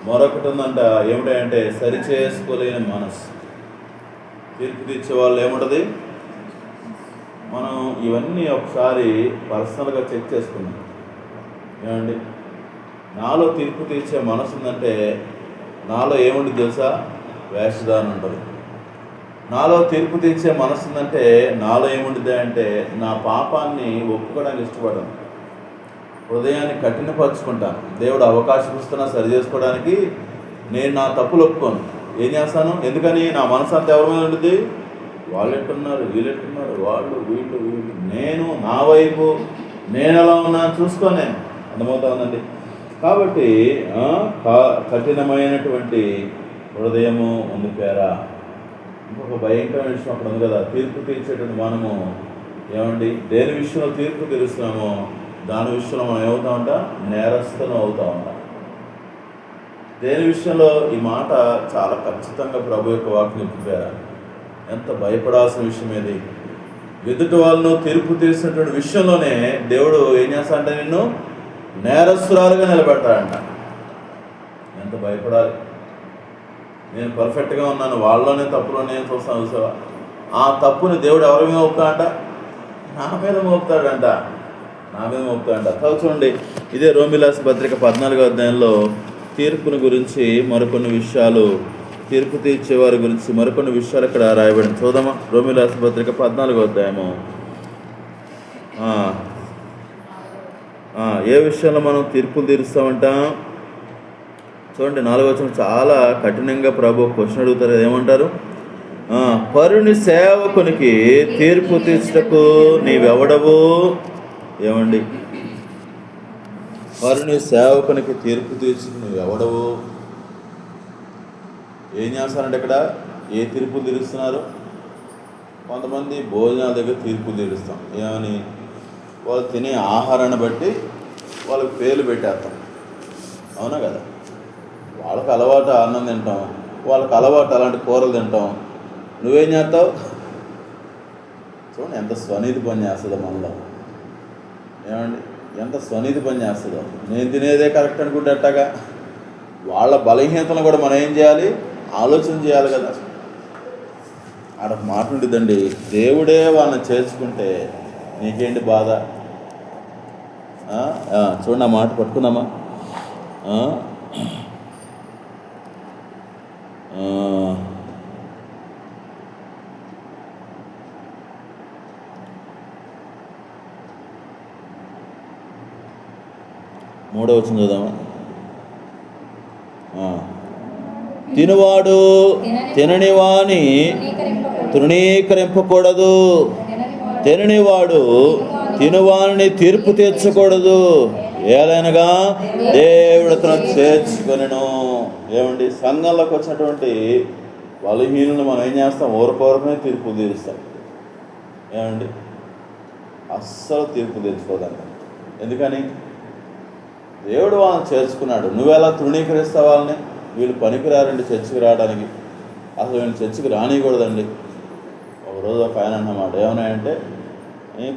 మరొకటి ఉందంట. ఏమిటంటే సరిచేసుకోలేని మనసు. తీర్పు తెచ్చే వాళ్ళు ఏముంటుంది? మనం ఇవన్నీ ఒకసారి పర్సనల్గా చెక్ చేసుకున్నాం. ఏమండి? నాలో తీర్పు తీర్చే మనసు ఉందంటే నాలో ఏముంటుంది తెలుసా? వేషధారణ ఉంటుంది. నాలో తీర్పు తీర్చే మనసు ఉందంటే నాలో ఏముంటుంది అంటే నా పాపాన్ని ఒప్పుకోవడానికి ఇష్టపడను, హృదయాన్ని కఠినపరుచుకుంటాను. దేవుడు అవకాశం ఇస్తున్నా సరి చేసుకోవడానికి నేను నా తప్పులు ఒప్పుకోను. ఏం చేస్తాను? ఎందుకని? నా మనసు అంతా ఎవరి మీద ఉంటుంది? వాళ్ళు ఎట్టున్నారు, వీళ్ళు ఎట్టున్నారు, వాళ్ళు వీళ్ళు వీళ్ళు, నేను నా వైపు నేను ఎలా ఉన్నాను చూసుకోనే. అర్థమవుతా ఉందండి. కాబట్టి కఠినమైనటువంటి హృదయము ఉంది పేరా. ఇంకొక భయంకరమైన విషయం అక్కడ ఉంది కదా, తీర్పు తీర్చేటువంటి మనము ఏమండి దేని విషయంలో తీర్పు తీరుస్తున్నామో దాని విషయంలో మనం ఏమవుతామంట? నేరస్తులం అవుతా ఉంటాం. దేని విషయంలో? ఈ మాట చాలా ఖచ్చితంగా ప్రభు యొక్క వాక్యం చెప్పారా. ఎంత భయపడాల్సిన విషయం ఏది? ఎదుటి వాళ్ళను తీర్పు తీర్చినటువంటి విషయంలోనే దేవుడు ఏం చేస్తాడంటే నిన్ను నేరస్తురాలుగా నిలబెడతాడంట. ఎంత భయపడాలి. నేను పర్ఫెక్ట్గా ఉన్నాను, వాళ్ళలోనే తప్పులో నేను చూస్తాను చూసావా? ఆ తప్పుని దేవుడు ఎవరి మీద మోపుతాడంట? నా మీద మోపుతాడంట. నా మీద మోపుతాడంట. చూడండి, ఇదే రోమిలాస్ పత్రిక 14వ అధ్యాయంలో తీర్పుని గురించి మరికొన్ని విషయాలు, తీర్పు తీర్చేవారి గురించి మరికొన్ని విషయాలు ఇక్కడ రాయబడింది. చూద్దామా? రోమిలాస్ పత్రిక 14వ అధ్యాయము. ఏ విషయంలో మనం తీర్పులు తీరుస్తామంట? చూడండి 4వ వచనం చాలా కఠినంగా ప్రభు క్వశ్చన్ అడుగుతారు. ఏమంటారు? పరుని సేవకునికి తీర్పు తీర్చుటకు నీవెవడవు? ఏమండి? పరుని సేవకునికి తీర్పు తీర్చుటకు నువ్వెవడవు? ఏం చేస్తారంటే ఇక్కడ ఏ తీర్పులు తీరుస్తున్నారు? కొంతమంది భోజనాల దగ్గర తీర్పులు తీరుస్తాం. ఏమని? వాళ్ళు తినే ఆహారాన్ని బట్టి వాళ్ళకి పేర్లు పెట్టేస్తాం. అవునా కదా? వాళ్ళకి అలవాటు అన్నం తింటాం, వాళ్ళకి అలవాటు అలాంటి కూరలు తింటాం. నువ్వేం చేస్తావు? చూడండి ఎంత స్వనీతి పని చేస్తుందో మనలో. ఏమండి? ఎంత స్వనీతి పని చేస్తుందో. నేను తినేదే కరెక్ట్ అనుకుంటే అట్టగా వాళ్ళ బలహీనతను కూడా మనం ఏం చేయాలి? ఆలోచన చేయాలి కదా. ఆడ మాట ఉంటుందండి, దేవుడే వాళ్ళని చేర్చుకుంటే నీకేంటి బాధ? చూడండి ఆ మాట పట్టుకుందామా? 3వ వచనం చూద్దామా. తినువాడు తినని వాని తృణీకరింపకూడదు, తిననివాడు తినువాని తీర్పు తీర్చకూడదు, ఏలైనగా దేవుడు అతను చేర్చుకొనెను. ఏమండి, సంఘంలోకి వచ్చినటువంటి బలహీనులను మనం ఏం చేస్తాం? ఊరకూరకనే తీర్పు తీరుస్తాం. ఏమండి, అస్సలు తీర్పు తీర్చుకోదండి. ఎందుకని? దేవుడు వాళ్ళని చేర్చుకున్నాడు. నువ్వెలా తృణీకరిస్తావు వాళ్ళని? వీళ్ళు పనికిరారండి చర్చికి రావడానికి, అసలు వీళ్ళు చర్చికి రానియకూడదండి. ఒకరోజు ఒక ఆయన అన్నమాట, ఏమన్నాయంటే,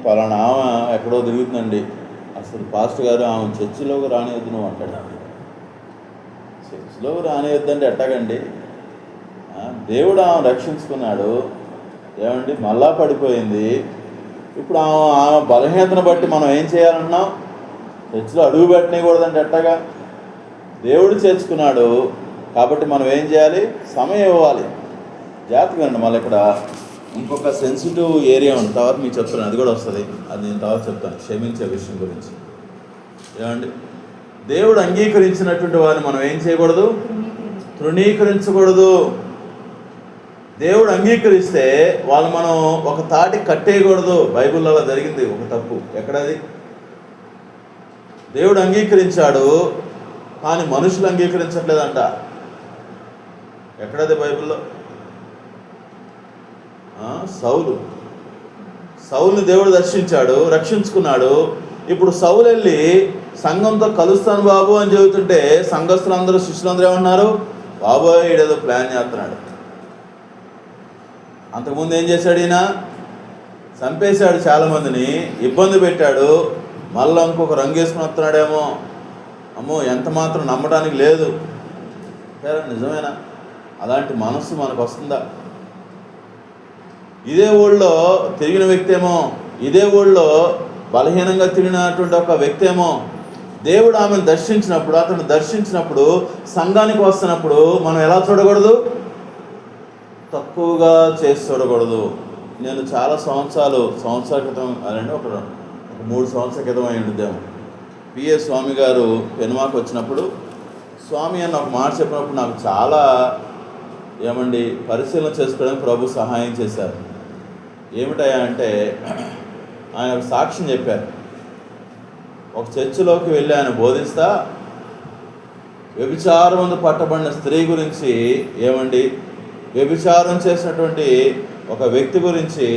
పలానా ఆమె ఎక్కడో తిరుగుతుందండి, అసలు పాస్టర్ గారు ఆమె చర్చిలోకి రానివద్దు నువ్వు అంటాడు. చర్చిలోకి రానివద్దండి ఎట్టాగండి? దేవుడు ఆమె రక్షించుకున్నాడు. ఏమండి, మళ్ళా పడిపోయింది. ఇప్పుడు ఆమె బలహీనతను బట్టి మనం ఏం చేయాలన్నాం? చర్చిలో అడుగు పెట్టనీయకూడదంటే ఎట్టగా? దేవుడు చేర్చుకున్నాడు కాబట్టి మనం ఏం చేయాలి? సమయం ఇవ్వాలి. జాగ్రత్తగా అండి. మళ్ళీ ఇక్కడ ఇంకొక సెన్సిటివ్ ఏరియా ఉంది, తర్వాత మీకు చెప్తాను, అది కూడా వస్తుంది, అది నేను తర్వాత చెప్తాను, క్షమించే విషయం గురించి. ఏమండి, దేవుడు అంగీకరించినటువంటి వారిని మనం ఏం చేయకూడదు? తృణీకరించకూడదు. దేవుడు అంగీకరిస్తే వాళ్ళు మనం ఒక తాటి కట్టేయకూడదు. బైబిల్లో అలా జరిగింది ఒక తప్పు. ఎక్కడది? దేవుడు అంగీకరించాడు కానీ మనుషులు అంగీకరించట్లేదంట. ఎక్కడది బైబిల్లో? సౌలుని దేవుడు దర్శించాడు, రక్షించుకున్నాడు. ఇప్పుడు సౌలు వెళ్ళి సంఘంతో కలుస్తాను బాబు అని చెబుతుంటే సంఘస్థులందరూ, శిష్యులందరూ ఏమన్నారు? బాబోయ్, ఈడేదో ప్లాన్ చేస్తున్నాడు. అంతకుముందు ఏం చేశాడు? ఈయన చంపేశాడు, చాలామందిని ఇబ్బంది పెట్టాడు. మళ్ళీ ఇంకొక రంగు వేసుకుని వస్తున్నాడేమో, అమ్మో ఎంత మాత్రం నమ్మడానికి లేదు. నిజమేనా? అలాంటి మనస్సు మనకు వస్తుందా? ఇదే ఊళ్ళో తిరిగిన వ్యక్తి ఏమో, ఇదే ఊళ్ళో బలహీనంగా తిరిగినటువంటి ఒక వ్యక్తి ఏమో, దేవుడు ఆమెను దర్శించినప్పుడు, అతను దర్శించినప్పుడు, సంఘానికి వస్తున్నప్పుడు మనం ఎలా చూడకూడదు? తక్కువగా చేసి చూడకూడదు. నేను చాలా సంవత్సరాల క్రితం, అదండి ఒక 3 సంవత్సరాల క్రితం అయి ఉంటుందేమో, పిఏ స్వామి గారు పెనుమాకు వచ్చినప్పుడు స్వామి అన్న ఒక మాట చెప్పినప్పుడు నాకు చాలా ఏమండి పరిశీలన చేసుకోవడానికి ప్రభు సహాయం చేశారు. ఏమిటయా అంటే, ఆయన ఒక సాక్ష్యం చెప్పారు. ఒక చర్చిలోకి వెళ్ళి ఆయన బోధిస్తా వ్యభిచారం పట్టబడిన స్త్రీ గురించి, ఏమండి వ్యభిచారం చేసినటువంటి ఒక వ్యక్తి గురించి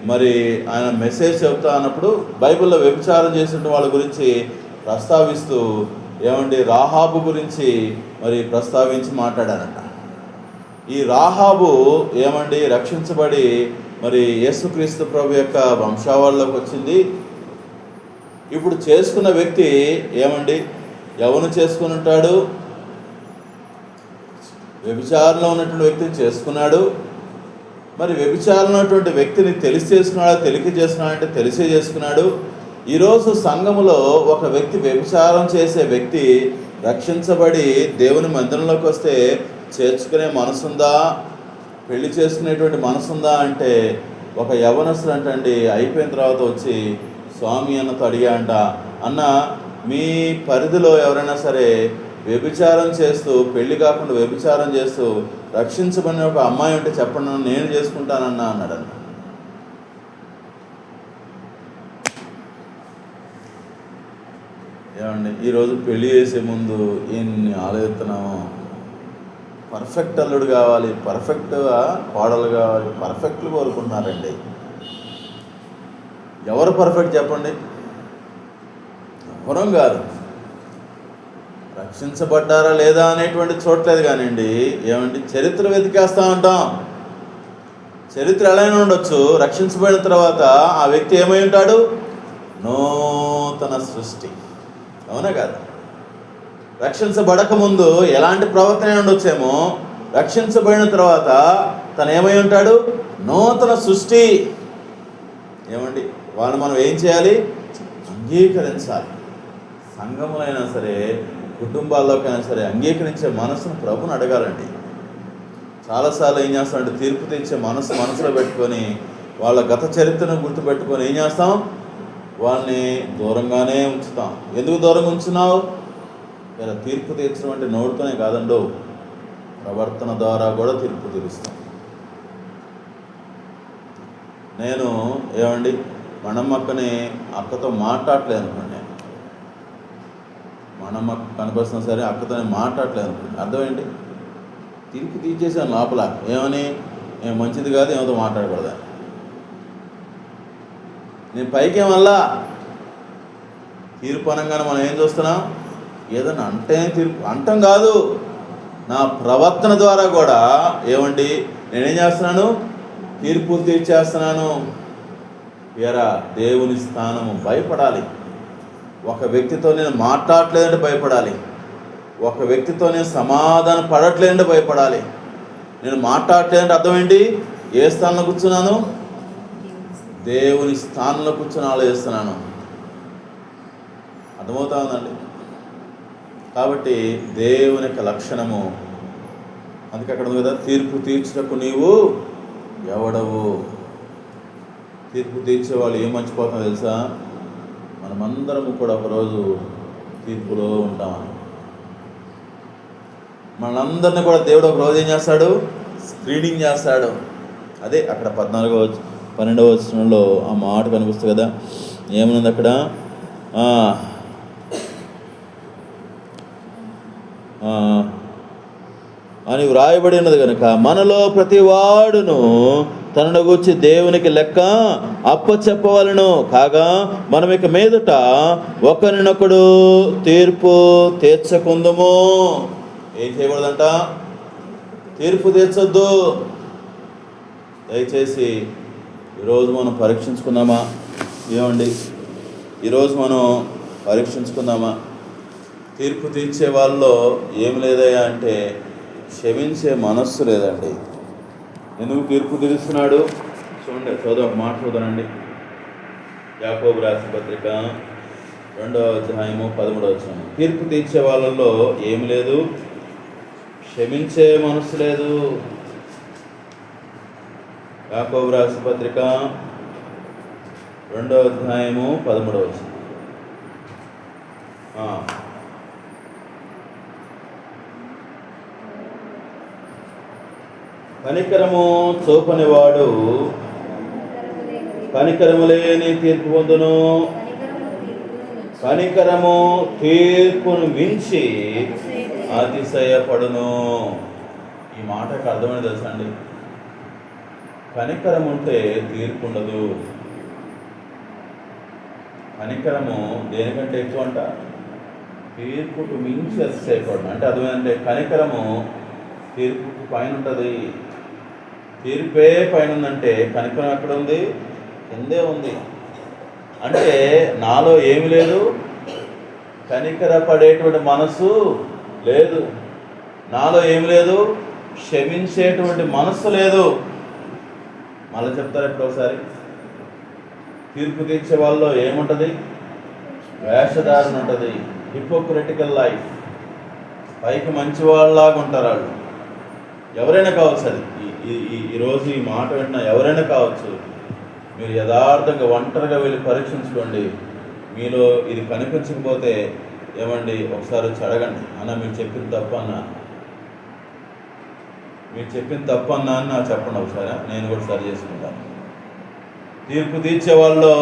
మరి ఆయన మెసేజ్ చెప్తా అన్నప్పుడు బైబిల్లో వ్యభిచారం చేసిన వాళ్ళ గురించి ప్రస్తావిస్తూ, ఏమండి రాహాబు గురించి మరి ప్రస్తావించి మాట్లాడారంట. ఈ రాహాబు ఏమండి రక్షించబడి మరి యేసుక్రీస్తు ప్రభు యొక్క వంశావళిలోకి వచ్చింది. ఇప్పుడు చేసుకున్న వ్యక్తి ఏమండి ఎవరు చేసుకుని ఉంటాడు? వ్యభిచారంలో ఉన్నటువంటి వ్యక్తిని చేసుకున్నాడు. మరి వ్యభిచారంలో ఉన్నటువంటి వ్యక్తిని తెలిసి చేసుకున్నాడా, తెలియక చేసుకున్నాడంటే తెలిసే చేసుకున్నాడు. ఈరోజు సంఘములో ఒక వ్యక్తి వ్యభిచారం చేసే వ్యక్తి రక్షించబడి దేవుని మందిరంలోకి వస్తే చేర్చుకునే మనసుందా? పెళ్లి చేసుకునేటువంటి మనసుందా అంటే, ఒక యవనస్తుడు అంటండి అయిపోయిన తర్వాత వచ్చి స్వామి అన్నతో అడిగా అంట, అన్న మీ పరిధిలో ఎవరైనా సరే వ్యభిచారం చేస్తూ, పెళ్లి కాకుండా వ్యభిచారం చేస్తూ రక్షించబడిన ఒక అమ్మాయి ఉంటే చెప్పండి, నేను చేసుకుంటానన్నా అన్నాడన్న. ఏమండి, ఈరోజు పెళ్లి చేసే ముందు ఎన్ని ఆలోచిస్తున్నామో. పర్ఫెక్ట్ అల్లుడు కావాలి, పర్ఫెక్ట్గా కోడలు కావాలి, పర్ఫెక్ట్లు కోరుకుంటున్నారండి. ఎవరు పర్ఫెక్ట్ చెప్పండి? ఎవరం కాదు. రక్షించబడ్డారా లేదా అనేటువంటి చూడలేదు కానివ్వండి, ఏమండి చరిత్ర వెతికేస్తూ ఉంటాం. చరిత్ర ఎలా అయినా ఉండొచ్చు, రక్షించబడిన తర్వాత ఆ వ్యక్తి ఏమై ఉంటాడు? నూతన సృష్టి. అవునా కాదు? రక్షించబడక ముందు ఎలాంటి ప్రవర్తన ఉండొచ్చేమో, రక్షించబడిన తర్వాత తను ఏమై ఉంటాడు? నూతన సృష్టి. ఏమండి, వాళ్ళు మనం ఏం చేయాలి? అంగీకరించాలి. సంఘములైనా సరే, కుటుంబాల్లోకైనా సరే అంగీకరించే మనసును ప్రభుని అడగాలండి. చాలాసార్లు ఏం చేస్తామంటే తీర్పు తెచ్చే మనసులో పెట్టుకొని వాళ్ళ గత చరిత్రను గుర్తుపెట్టుకొని ఏం చేస్తాం? వాళ్ళని దూరంగానే ఉంచుతాం. ఎందుకు దూరంగా ఉంచున్నావు? ఇలా తీర్పు తీర్చడం అంటే నోటితోనే కాదండో, ప్రవర్తన ద్వారా కూడా తీర్పు తీరుస్తాం. నేను ఏమండి మనమ్మక్కని అక్కతో మాట్లాడలేదు అనుకోండి, మనమ్మక్క కనపరిచిన సరే అక్కతో మాట్లాడలేదు అనుకోండి, అర్థం ఏంటి? తీర్పు తీర్చేసాను లోపల. ఏమని? ఏం మంచిది కాదు, ఏమతో మాట్లాడకూడదా. నేను పైకేమల్లా తీర్పు అనగానే మనం ఏం చూస్తున్నాం? ఏదన్నా అంటేనే తీర్పు అంటం కాదు, నా ప్రవర్తన ద్వారా కూడా ఏమండి నేనేం చేస్తున్నాను? తీర్పు తీర్చేస్తున్నాను. ఎరా దేవుని స్థానము భయపడాలి. ఒక వ్యక్తితో నేను మాట్లాడలేదంటే భయపడాలి. ఒక వ్యక్తితో నేను సమాధానం పడట్లేదంటే భయపడాలి. నేను మాట్లాడలేదంటే అర్థం ఏంటి? ఏ స్థానంలో కూర్చున్నాను? దేవుని స్థానంలో కూర్చొని ఆలోచిస్తున్నాను. అర్థమవుతా ఉందండి? కాబట్టి దేవుని యొక్క లక్షణము, అందుకే అక్కడ ఉంది కదా, తీర్పు తీర్చుటకు నీవు ఎవడవు. తీర్పు తీర్చేవాళ్ళు ఏం మర్చిపోతామో తెలుసా? మనమందరము కూడా ఒకరోజు తీర్పులో ఉంటామని. మనందరినీ కూడా దేవుడు ఒకరోజు ఏం చేస్తాడు? స్క్రీనింగ్ చేస్తాడు. అదే అక్కడ 12వ వచనంలో ఆ మాట కనిపిస్తుంది కదా, ఏమనుంది అక్కడ? అని వ్రాయబడి ఉన్నది కనుక మనలో ప్రతి వాడును తనను గూర్చి దేవునికి లెక్క అప్పచెప్పవలెను. కాగా మనం ఇక మీదట ఒకరినొకడు తీర్పు తీర్చకుందుము. ఏం చేయకూడదంట? తీర్పు తీర్చొద్దు. దయచేసి ఈరోజు మనం పరీక్షించుకుందామా? ఏమండి, ఈరోజు మనం పరీక్షించుకుందామా? తీర్పు తీర్చే వాళ్ళలో ఏం లేదయ్యా అంటే క్షమించే మనస్సు లేదండి. ఎందుకు తీర్పు తీరుస్తున్నాడు? చూడండి, ఒక మాట చూద్దానండి. యాకోబు రాసిన పత్రిక 2వ అధ్యాయము 13వ వచనం. తీర్పు తీర్చే వాళ్ళల్లో ఏం లేదు? క్షమించే మనస్సు లేదు. యాకోబు రాసిన పత్రిక 2వ అధ్యాయము 13వ వచనం. కనికరము చూపనివాడు కనికరము లేని తీర్పు పొందును. కనికరము తీర్పును మించి అతిశయపడును. ఈ మాటకు అర్థమైంది తెలుసా అండి? కనికరం ఉంటే తీర్పు ఉండదు. కనికరము దేనికంటే ఎక్కువ అంట? తీర్పుకు మించి అతిశయపడను. అంటే అర్థమైందంటే కనికరము తీర్పుకు పైన ఉంటుంది. తీర్పే పైన ఉందంటే కనికరం ఎక్కడ ఉంది? కిందే ఉంది. అంటే నాలో ఏమి లేదు? కనికర పడేటువంటి మనసు లేదు. నాలో ఏమి లేదు? క్షమించేటువంటి మనస్సు లేదు. మళ్ళీ చెప్తారు ఎప్పుడు ఒకసారి. తీర్పు తీర్చే వాళ్ళలో ఏముంటుంది? వేషధారణ ఉంటుంది. Hypocritical life. పైకి మంచి వాళ్ళలాగా ఉంటారు వాళ్ళు. ఎవరైనా కావచ్చు. అది ఈరోజు ఈ మాట వింటున్నా ఎవరైనా కావచ్చు. మీరు యథార్థంగా ఒంటరిగా వెళ్ళి పరీక్షించుకోండి. మీలో ఇది కనిపించకపోతే ఏమండి ఒకసారి వచ్చి అడగండి, అన్న మీరు చెప్పింది తప్పు అన్నా, మీరు చెప్పింది తప్పు అన్నా అని నాకు చెప్పండి ఒకసారి, నేను కూడా సరి చేసుకుంటాను. తీర్పు తీర్చే వాళ్ళలో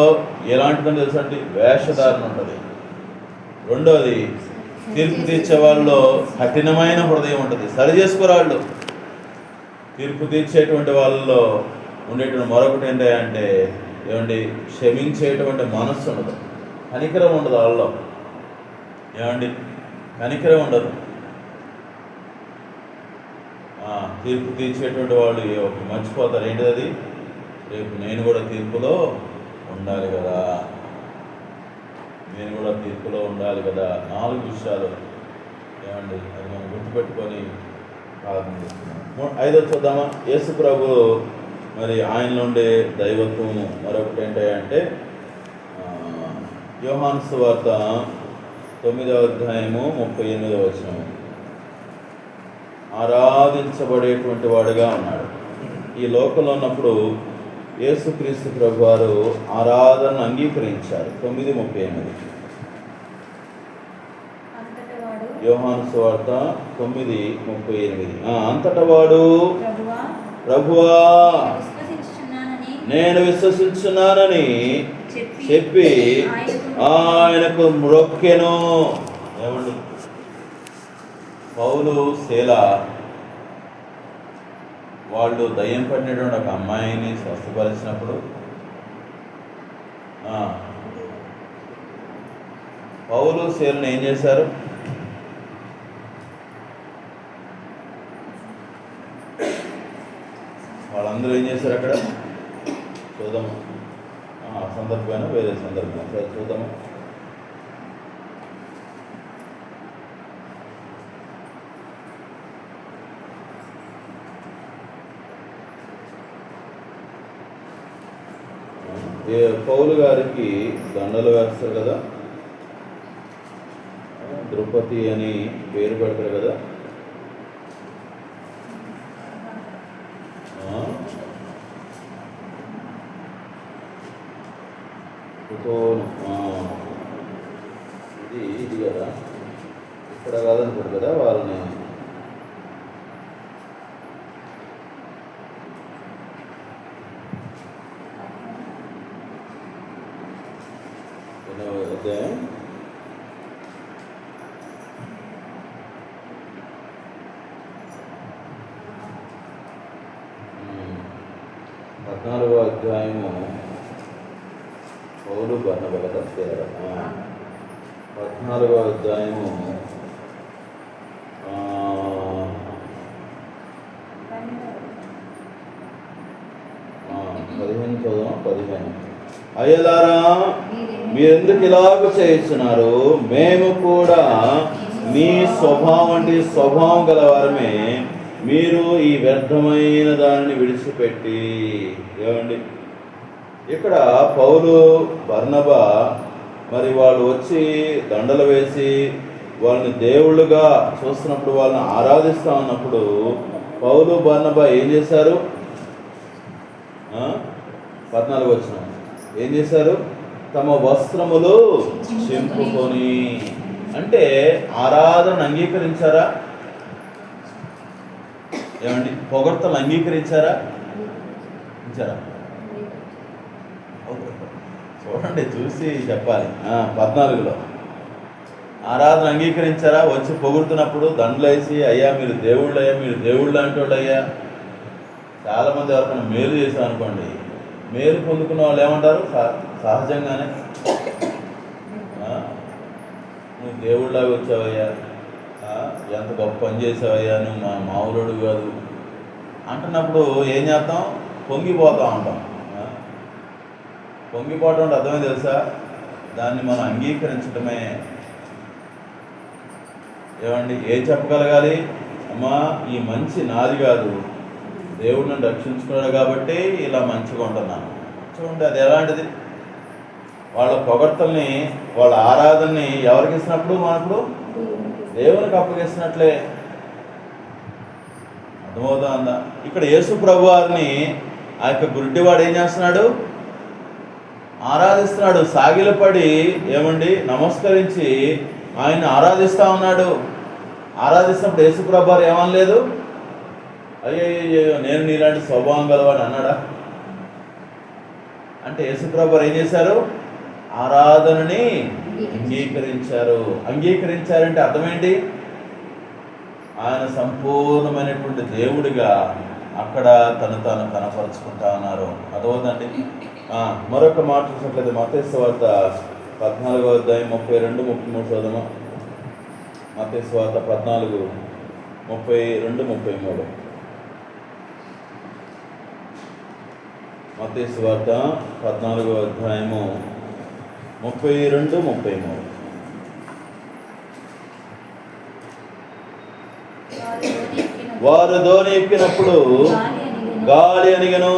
ఎలాంటిదని తెలుసా అండి? వేషధారణ ఉంటుంది. రెండోది, తీర్పు తీర్చే వాళ్ళలో కఠినమైన హృదయం ఉంటుంది. సరి చేసుకోరాళ్ళు. తీర్పు తీర్చేటువంటి వాళ్ళలో ఉండేటువంటి మరొకటి ఏంటంటే ఏమండి? క్షమించేటువంటి మనస్సు ఉండదు. కనికరం ఉండదు వాళ్ళలో. ఏమండి? కనికరం ఉండదు. తీర్పు తీర్చేటువంటి వాళ్ళు మర్చిపోతారు. ఏంటిది అది? రేపు నేను కూడా తీర్పులో ఉండాలి కదా, నేను కూడా తీర్పులో ఉండాలి కదా. 4 విషయాలు ఏమండి అది మనం గుర్తుపెట్టుకొని ప్రార్థన చేస్తున్నాం. 5వ చూద్దామా? యేసు ప్రభు మరి ఆయనలో ఉండే దైవత్వము మరొకటి ఏంటంటే యోహాను సువార్త 9వ అధ్యాయము 38వ వచనం. ఆరాధించబడేటువంటి వాడుగా ఉన్నాడు. ఈ లోకంలో ఉన్నప్పుడు యేసుక్రీస్తు ప్రభువారు ఆరాధనను అంగీకరించారు. 9:38 అంతట వాడు యోహాను సువార్త 9:38. అంతట వాడు ప్రభువా ప్రభువా విశ్వసించుచున్నానని నేను విశ్వసించున్నానని చెప్పి ఆయనకు మ్రొక్కెను. ఏమండి, పౌలు శీల వాళ్ళు దయ్యం పడినటువంటి ఒక అమ్మాయిని స్వస్థపరిచినప్పుడు పౌలు శీలను ఏం చేశారు? వాళ్ళందరూ ఏం చేశారు అక్కడ? చూద్దాము. సందర్భమైన వేరే సందర్భం సరే చూద్దాము. పౌలు గారికి దండలు వేస్తారు కదా, ద్రౌపది అని పేరు పెడతారు కదా. ఇది కదా, ఇక్కడ కాదనుకోడు కదా వాళ్ళని. అధ్యాయం 14వ అధ్యాయము పౌలు బర్నబా కదా 14వ అధ్యాయము 15 అయ్యలారా మీరెందుకు ఇలాగ చేస్తున్నారు? మేము కూడా మీ స్వభావం గలవారమే. మీరు ఈ వ్యర్థమైన దానిని విడిచిపెట్టి. ఏమండి, ఇక్కడ పౌలు బర్నబా మరి వాళ్ళు వచ్చి దండలు వేసి వాళ్ళని దేవుళ్ళుగా చూస్తున్నప్పుడు, వాళ్ళని ఆరాధిస్తూ ఉన్నప్పుడు పౌలు బర్నబా ఏం చేశారు? 14 వచనం ఏం చేశారు? తమ వస్త్రములు చింపుకొని. అంటే ఆరాధన అంగీకరించారా? ఏమండి, పొగడ్తలు అంగీకరించారా? చూడండి, చూసి చెప్పాలి. 14లో ఆరాధన అంగీకరించారా? వచ్చి పొగుడుతున్నప్పుడు దండలేసి అయ్యా మీరు దేవుళ్ళు, అయ్యా మీరు దేవుళ్ళు అంటోళ్ళు. అయ్యా చాలామంది ఎవరికైనా మేలు చేశాం అనుకోండి, మేలు పొందుకున్న వాళ్ళు ఏమంటారు? సహజంగానే నువ్వు దేవుళ్ళలాగా వచ్చావయ్యా, ఎంత గొప్ప పని చేసావయ్యా, నువ్వు మా మామూలుడు కాదు అంటున్నప్పుడు ఏం చేస్తాం? పొంగిపోతూ ఉంటాం. పొంగిపోవటం అంటే అర్థమే తెలుసా? దాన్ని మనం అంగీకరించడమే. ఏమండి, ఏం చెప్పగలగాలి? అమ్మా ఈ మంచి నాది కాదు, దేవుడు నన్ను రక్షించుకున్నాడు కాబట్టి ఇలా మంచిగా ఉంటున్నాను. చూడండి, అది ఎలాంటిది? వాళ్ళ పొగడ్తల్ని, వాళ్ళ ఆరాధనని ఎవరికి ఇచ్చినప్పుడు? మనప్పుడు దేవునికి అప్పగిస్తున్నట్లే. అర్థమవుతుందా? ఇక్కడ యేసు ప్రభు వారిని ఆ యొక్క గుడ్డివాడు ఏం చేస్తున్నాడు? ఆరాధిస్తున్నాడు. సాగిలపడి ఏమండి నమస్కరించి ఆయన ఆరాధిస్తూ ఉన్నాడు. ఆరాధిస్తున్నప్పుడు యేసు ప్రభు వారు ఏమనలేదు? అయ్యో నేను నీలాంటి స్వభావం గలవాడు అన్నాడా? అంటే యేసుప్రభు ఏం చేశారు? ఆరాధనని అంగీకరించారు. అంగీకరించారంటే అర్థమేంటి? ఆయన సంపూర్ణమైనటువంటి దేవుడిగా అక్కడ తను తాను కనపరుచుకుంటా ఉన్నారు. అదవుతుందండి. మరొక మాట చూసినట్లయితే మత్తయి సువార్త 14వ అధ్యాయం 32-33 చదువు. మత్తయి సువార్త 14:32-33. మత్తయి సువార్త 14వ అధ్యాయము 32-33. వారు దోణి ఎక్కినప్పుడు గాలి అణిగెను.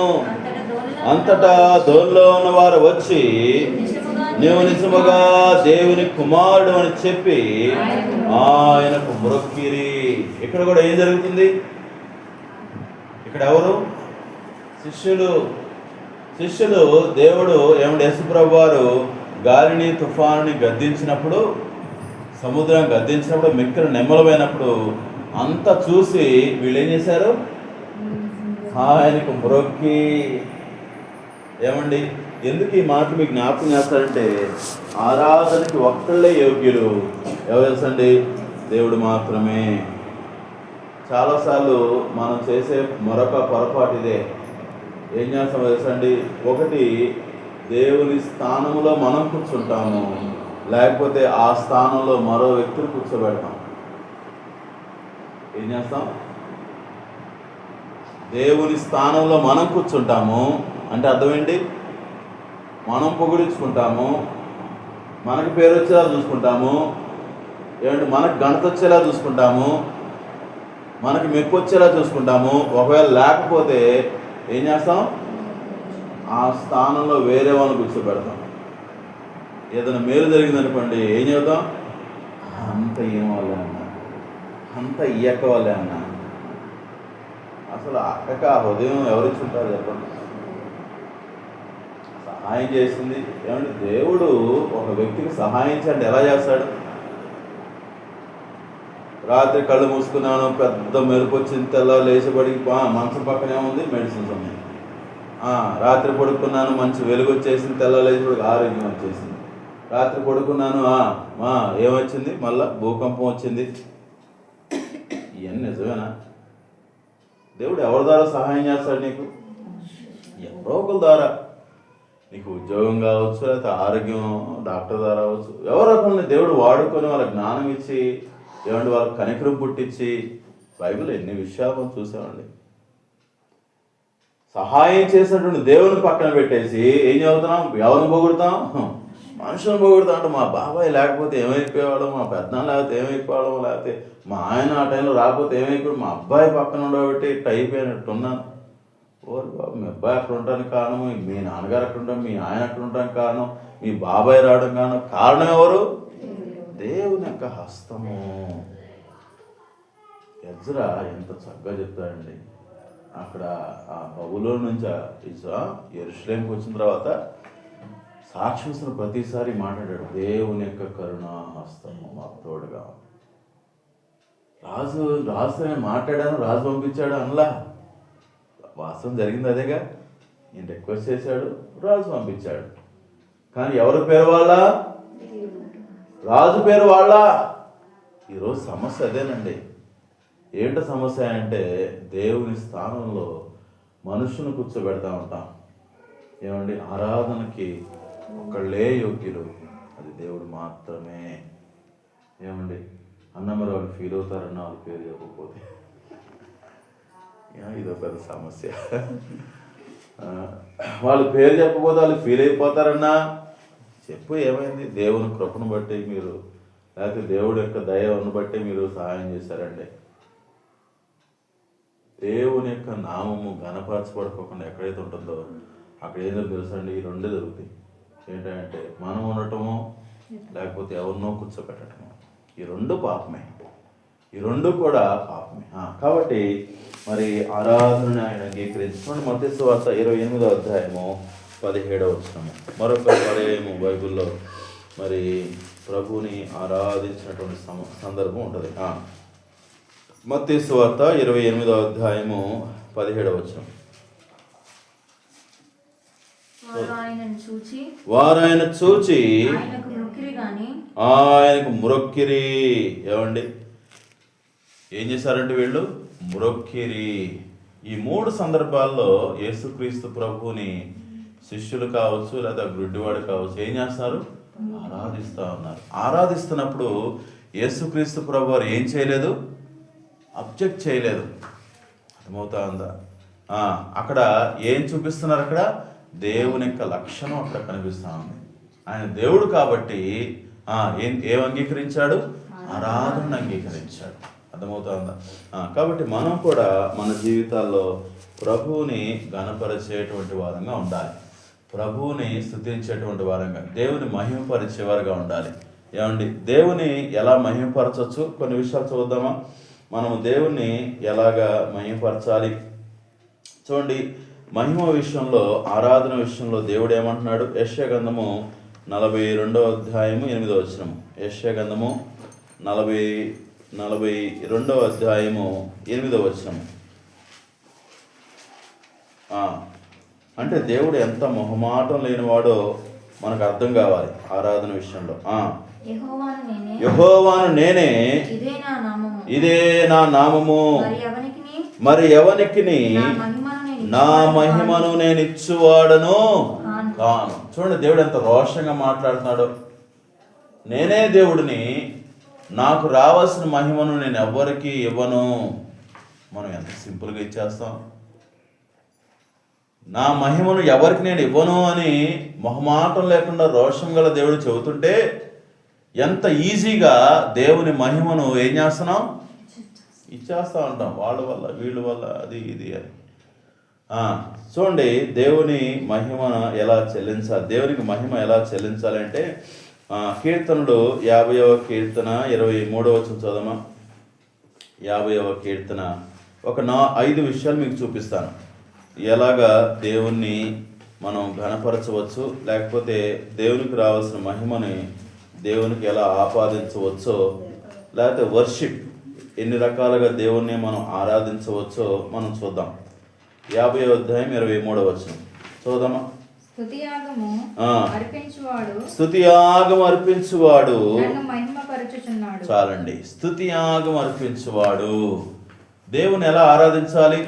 అంతటా దోణిలో ఉన్నవారు వచ్చి నీవు నిజముగా దేవుని కుమారుడు అని చెప్పి ఆయనకు మ్రొక్కిరి. ఇక్కడ కూడా ఏం జరుగుతుంది? ఇక్కడ ఎవరు? శిష్యులు శిష్యులు దేవుడు యేసుప్రభు వారు గాలిని తుఫానుని గద్దించినప్పుడు, సముద్రం గద్దించినప్పుడు, మిక్కిలి నెమ్మలమైనప్పుడు అంతా చూసి వీళ్ళు ఏం చేశారు? ఆయనకు మ్రొక్కి. ఏమండి, ఎందుకు ఈ మాట మీకు జ్ఞాపకం చేస్తారంటే, ఆరాధనకి ఒక్కళ్ళే యోగ్యులు. ఎవరు తెలుసండి? దేవుడు మాత్రమే. చాలాసార్లు మనం చేసే మరొక పొరపాటు ఇదే. ఏం చేస్తాం తెలుసండి? ఒకటి, దేవుని స్థానంలో మనం కూర్చుంటాము, లేకపోతే ఆ స్థానంలో మరో వ్యక్తిని కూర్చోబెడతాం. ఏం చేస్తాం? దేవుని స్థానంలో మనం కూర్చుంటాము అంటే అర్థం ఏంటి? మనం పొగిడించుకుంటాము, మనకి పేరు వచ్చేలా చూసుకుంటాము, ఏమంటే మనకు ఘనత వచ్చేలా చూసుకుంటాము, మనకి మెప్పు వచ్చేలా చూసుకుంటాము. ఒకవేళ లేకపోతే ఏం చేస్తాం? ఆ స్థానంలో వేరే వాళ్ళని కూర్చోబెడతాం. ఏదైనా మేలు జరిగిందనుకోండి, ఏం చెబుతాం? అంత ఏం వాళ్ళే అన్నా, అంత ఈ అక్క వాళ్ళే అన్నా. అసలు అక్కకి ఆ హృదయం ఎవరిచ్చి ఉంటారు చెప్పండి? సహాయం చేసింది. ఏమంటే దేవుడు ఒక వ్యక్తికి సహాయం చేయండి ఎలా చేస్తాడు? రాత్రి కళ్ళు మూసుకున్నాను, పెద్ద మెరుపు వచ్చింది, తెల్ల లేచబడి మంచం పక్కనే ఉంది, మెడిసిన్స్ ఉన్నాయి. రాత్రి పడుకున్నాను, మంచి వెలుగు వచ్చేసింది, తెల్ల లేచబడికి ఆరోగ్యం వచ్చేసింది. రాత్రి పడుకున్నాను, ఏమొచ్చింది? మళ్ళా భూకంపం వచ్చింది. ఇవన్నీ నిజమేనా? దేవుడు ఎవరి ద్వారా సహాయం చేస్తాడు నీకు? ఎవరో ఒకరి ద్వారా. నీకు ఉద్యోగం కావచ్చు, లేకపోతే ఆరోగ్యం డాక్టర్ ద్వారా అవచ్చు. ఎవరో ఒకరిని దేవుడు వాడుకొని వాళ్ళ జ్ఞానం ఇచ్చి, ఏమంటే వాళ్ళకి కనికరం పుట్టించి, బైబిల్ ఎన్ని విషయాలు మనం చూసామండి. సహాయం చేసినటువంటి దేవుని పక్కన పెట్టేసి ఏం చదువుతున్నాం? ఎవరిని పొగుడుతాం? మనుషులను పొగుడుతాం. అంటే మా బాబాయ్ లేకపోతే ఏమైపోయేవాడు, మా పెద్దనాన్న లేకపోతే ఏమైపోవడం, లేకపోతే మా ఆయన ఆ టైంలో రాకపోతే ఏమైపోయాడు, మా అబ్బాయి పక్కన ఉండబట్టి టైప్ అయినట్టున్నాను. ఓరు బాబు, మీ అబ్బాయి అక్కడ ఉండడానికి కారణం, మీ నాన్నగారు అక్కడ ఉండడం, మీ ఆయన అక్కడ ఉండడానికి కారణం, మీ బాబాయ్ రావడం కారణం ఎవరు? దేవుని యొక్క హస్తము. ఎజ్రా ఎంత చక్కగా చెప్తాడండి. అక్కడ ఆ బబులోను నుంచి యెరూషలేముకి వచ్చిన తర్వాత సాక్ష్యం ప్రతిసారి మాట్లాడాడు, దేవుని యొక్క కరుణా హస్తము మాకు తోడుగా. రాజు మాట్లాడాను, రాజు పంపించాడు అనలా. వాస్తవం జరిగింది అదేగా. నేను రిక్వెస్ట్ చేశాడు, రాజు పంపించాడు. కానీ ఎవరి పేరు వాళ్ళ? రాజు పేరు వాళ్ళ. ఈరోజు సమస్య అదేనండి. ఏంటో సమస్య అంటే, దేవుని స్థానంలో మనుషుని కూర్చోబెడతా ఉంటాం. ఏమండి, ఆరాధనకి ఒకళ్ళే యోగ్యులు, అది దేవుడు మాత్రమే. ఏమండి, మరి వాళ్ళు ఫీల్ అవుతారన్న వాళ్ళ పేరు చెప్పకపోతే ఇదో పెద్ద సమస్య. వాళ్ళు పేరు చెప్పకపోతే వాళ్ళు ఫీల్ అయిపోతారన్నా చెప్పు. ఏమైంది? దేవుని కృపను బట్టి మీరు, లేకపోతే దేవుడి యొక్క దయను బట్టి మీరు సహాయం చేశారండి. దేవుని యొక్క నామము ఘనపరచబడుకోకుండా ఎక్కడైతే ఉంటుందో అక్కడ ఏదో తెలుసండి, ఈ రెండే జరుగుతాయి. ఏంటంటే మనం ఉండటము, లేకపోతే ఎవరినో కూర్చోబెట్టడము. ఈ రెండు పాపమే. ఈ రెండు కూడా పాపమే. కాబట్టి మరి ఆరాధనని ఆయన అంగీకరించుకోండి. మత్తయి సువార్త 28వ అధ్యాయము 17వ వచనము. మరొక పర్యాయము బైబిల్లో మరి ప్రభువుని ఆరాధించినటువంటి సందర్భం ఉంటుంది. మత్తయి సువార్త 28వ అధ్యాయము 17వ వచనం. వారు ఆయన చూచి ఆయనకు మ్రొక్కిరి. ఏమండి, ఏం చేశారంటే వీళ్ళు మ్రొక్కిరి. ఈ 3 సందర్భాల్లో యేసుక్రీస్తు ప్రభువుని శిష్యులు కావచ్చు, లేదా గుడ్డివాడు కావచ్చు, ఏం చేస్తారు? ఆరాధిస్తూ ఉన్నారు. ఆరాధిస్తున్నప్పుడు యేసుక్రీస్తు ప్రభు వారు ఏం చేయలేదు? అబ్జెక్ట్ చేయలేదు. అర్థమవుతా ఉందా? అక్కడ ఏం చూపిస్తున్నారు? అక్కడ దేవుని యొక్క లక్షణం అక్కడ కనిపిస్తూ ఉంది. ఆయన దేవుడు కాబట్టి ఏం అంగీకరించాడు? ఆరాధన అంగీకరించాడు. అర్థమవుతా ఉందా? కాబట్టి మనం కూడా మన జీవితాల్లో ప్రభువుని ఘనపరిచేటువంటి వారంగా ఉండాలి. ప్రభువుని స్తుతించేటువంటి వారంగా, దేవుని మహిమపరిచేవారుగా ఉండాలి. ఏమండి, దేవుని ఎలా మహిమపరచవచ్చు? కొన్ని విషయాలు చూద్దామా? మనము దేవుణ్ణి ఎలాగా మహిమపరచాలి? చూడండి, మహిమ విషయంలో, ఆరాధన విషయంలో దేవుడు ఏమంటున్నాడు? యెషయా గ్రంథము 42వ అధ్యాయము 8వ వచనము. యెషయా గ్రంథము 42వ అధ్యాయము 8వ వచనము. అంటే దేవుడు ఎంత మొహమాటం లేనివాడో మనకు అర్థం కావాలి ఆరాధన విషయంలో. యెహోవాను నేనే, ఇదే నా నామము, మరి ఎవనికిని నా మహిమను నేను ఇచ్చువాడను కాను. చూడండి దేవుడు ఎంత రోషంగా మాట్లాడుతున్నాడు. నేనే దేవుడిని, నాకు రావాల్సిన మహిమను నేను ఎవ్వరికి ఇవ్వను. మనం ఎంత సింపుల్గా ఇచ్చేస్తాం. నా మహిమను ఎవరికి నేను ఇవ్వను అని మొహమాటం లేకుండా రోషం గల దేవుడు చెబుతుంటే ఎంత ఈజీగా దేవుని మహిమను ఏం చేస్తున్నాం? ఇచ్చేస్తా ఉంటాం. వాళ్ళ వల్ల, వీళ్ళ వల్ల, అది ఇది అని. చూడండి దేవుని మహిమ ఎలా చెల్లించాలి, దేవునికి మహిమ ఎలా చెల్లించాలి అంటే కీర్తనుడు 50వ కీర్తన 23వ వచనం చదవమా. 50వ కీర్తన 5 విషయాలు మీకు చూపిస్తాను. ఎలాగా దేవుణ్ణి మనం ఘనపరచవచ్చు, లేకపోతే దేవునికి రావాల్సిన మహిమని దేవునికి ఎలా ఆపాదించవచ్చో, లేకపోతే వర్షిప్ ఎన్ని రకాలుగా దేవుణ్ణి మనం ఆరాధించవచ్చో మనం చూద్దాం. 50వ అధ్యాయం 23వ వచనం చూద్దామా. స్తుతియాగం అర్పించువాడు చాలండి. స్తుతియాగం అర్పించువాడు. దేవుని ఎలా ఆరాధించాలి?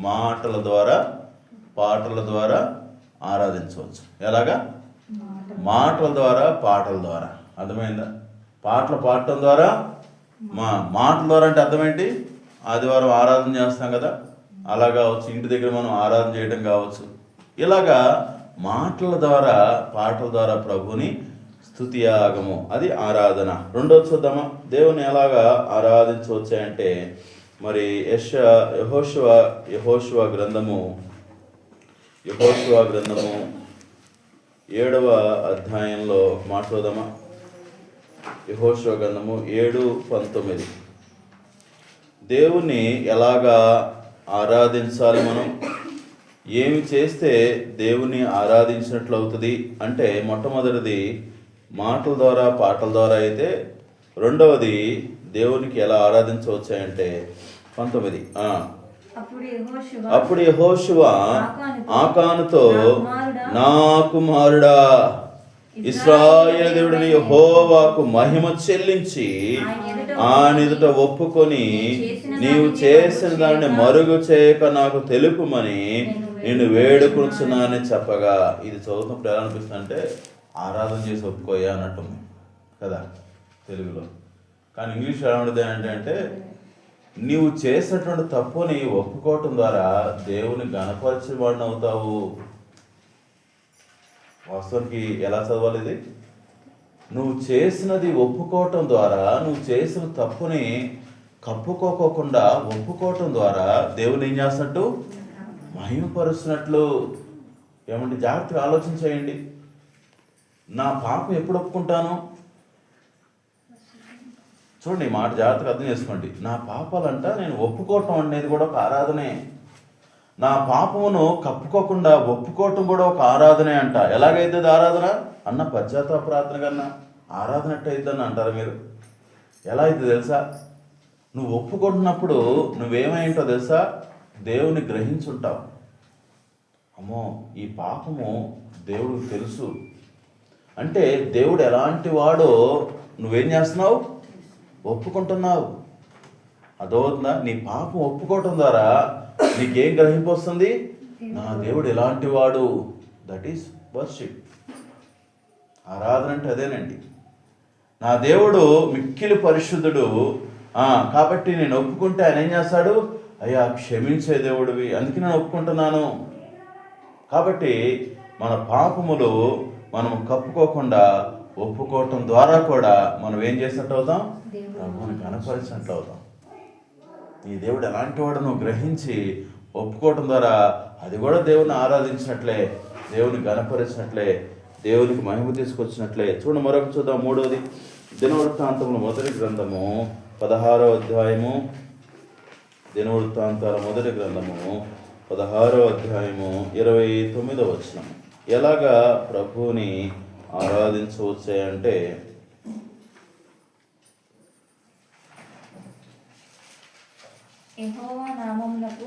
మాటల ద్వారా, పాటల ద్వారా ఆరాధించవచ్చు. ఎలాగా? మాటల ద్వారా, పాటల ద్వారా. అర్థమైందా? పాటలు పాడటం ద్వారా, మాటల ద్వారా అంటే అర్థం ఏంటి? ఆదివారం ఆరాధన చేస్తాం కదా, అలా కావచ్చు. ఇంటి దగ్గర మనం ఆరాధన చేయడం కావచ్చు. ఇలాగా మాటల ద్వారా, పాటల ద్వారా ప్రభుని స్తుతియాగము, అది ఆరాధన. రెండోది చూద్దామా, దేవుని ఎలాగా ఆరాధించవచ్చాయంటే మరి యెహోషువ గ్రంథము 7వ అధ్యాయంలో మాట చూద్దామా. యెహోషువ గ్రంథము 7:19. దేవుని ఎలాగా ఆరాధించాలి, మనం ఏమి చేస్తే దేవుని ఆరాధించినట్లు అవుతుంది అంటే, మొట్టమొదటిది మాటల ద్వారా, పాటల ద్వారా అయితే, రెండవది దేవునికి ఎలా ఆరాధించవచ్చాయంటే 19. అప్పుడు యెహోషువ ఆకానుతో, నా కుమారుడా, ఇశ్రాయేలు దేవుడైన యెహోవాకు మహిమ చెల్లించి ఆయన ఎదుట ఒప్పుకొని నీవు చేసిన దాన్ని మరుగు చేయక నాకు తెలుపుమని నిన్ను వేడుకొనుచున్నానని చెప్పగా. ఇది చదువుతున్నప్పుడు ఎలా అనిపిస్తుంది అంటే ఆరాధన చేసి ఒప్పుకోయా అన్నట్టుంది కదా తెలుగులో. కానీ ఇంగ్లీష్ ఎలా ఉంటుంది అంటే నీవు చేసినటువంటి తప్పుని ఒప్పుకోవటం ద్వారా దేవుని గణపరిచేవాడిని అవుతావు. వాస్తవానికి ఎలా చదవాలి ఇది? నువ్వు చేసినది ఒప్పుకోవటం ద్వారా, నువ్వు చేసిన తప్పుని కప్పుకోకుండా ఒప్పుకోవటం ద్వారా దేవుని ఏం చేస్తున్నట్టు? మహిమపరుస్తున్నట్లు. ఏమంటే జాగ్రత్తగా ఆలోచన చేయండి. నా పాపం ఎప్పుడు ఒప్పుకుంటాను? చూడండి, ఈ మాట జాగ్రత్తగా అర్థం చేసుకోండి. నా పాపాలంట నేను ఒప్పుకోవటం అనేది కూడా ఒక ఆరాధనే. నా పాపమును కప్పుకోకుండా ఒప్పుకోవటం కూడా ఒక ఆరాధనే అంట. ఎలాగైతే ఆరాధన అన్న? పశ్చాత్తాప ప్రార్థన కన్నా ఆరాధన ఎట్టయిద్దని అంటారు మీరు. ఎలా అయితే తెలుసా? నువ్వు ఒప్పుకుంటున్నప్పుడు నువ్వేమైంటో తెలుసా? దేవుని గ్రహించుంటావు. అమ్మో, ఈ పాపము దేవుడికి తెలుసు అంటే దేవుడు ఎలాంటి వాడో నువ్వేం చేస్తున్నావు? ఒప్పుకుంటున్నావు. అదవుతుందా? నీ పాపం ఒప్పుకోవటం ద్వారా నీకేం గ్రహింపు వస్తుంది? నా దేవుడు ఎలాంటి వాడు. That is worship. ఆరాధన అంటే అదేనండి. నా దేవుడు మిక్కిలి పరిశుద్ధుడు, కాబట్టి నేను ఒప్పుకుంటే ఆయన ఏం చేస్తాడు? అయ్యా క్షమించే దేవుడివి, అందుకే నేను ఒప్పుకుంటున్నాను. కాబట్టి మన పాపములు మనం కప్పుకోకుండా ఒప్పుకోవటం ద్వారా కూడా మనం ఏం చేసినట్టు అవుతాం? ప్రభువుని కనపరిచినట్లు అవుతాం. నీ దేవుడు ఎలాంటి వాడు నువ్వు గ్రహించి ఒప్పుకోవటం ద్వారా అది కూడా దేవుని ఆరాధించినట్లే, దేవుని గణపరిచినట్లే, దేవునికి మహిమ తీసుకొచ్చినట్లే. చూడండి, మరొక చూద్దాం. 3వది దినవృత్తాంతముల మొదటి గ్రంథము 16వ అధ్యాయము. దినవృత్తాంతాల మొదటి గ్రంథము 16వ అధ్యాయము 29వ వచనం. ఎలాగా ప్రభువుని ఆరాధించవచ్చే అంటే, యెహోవా నామమునకు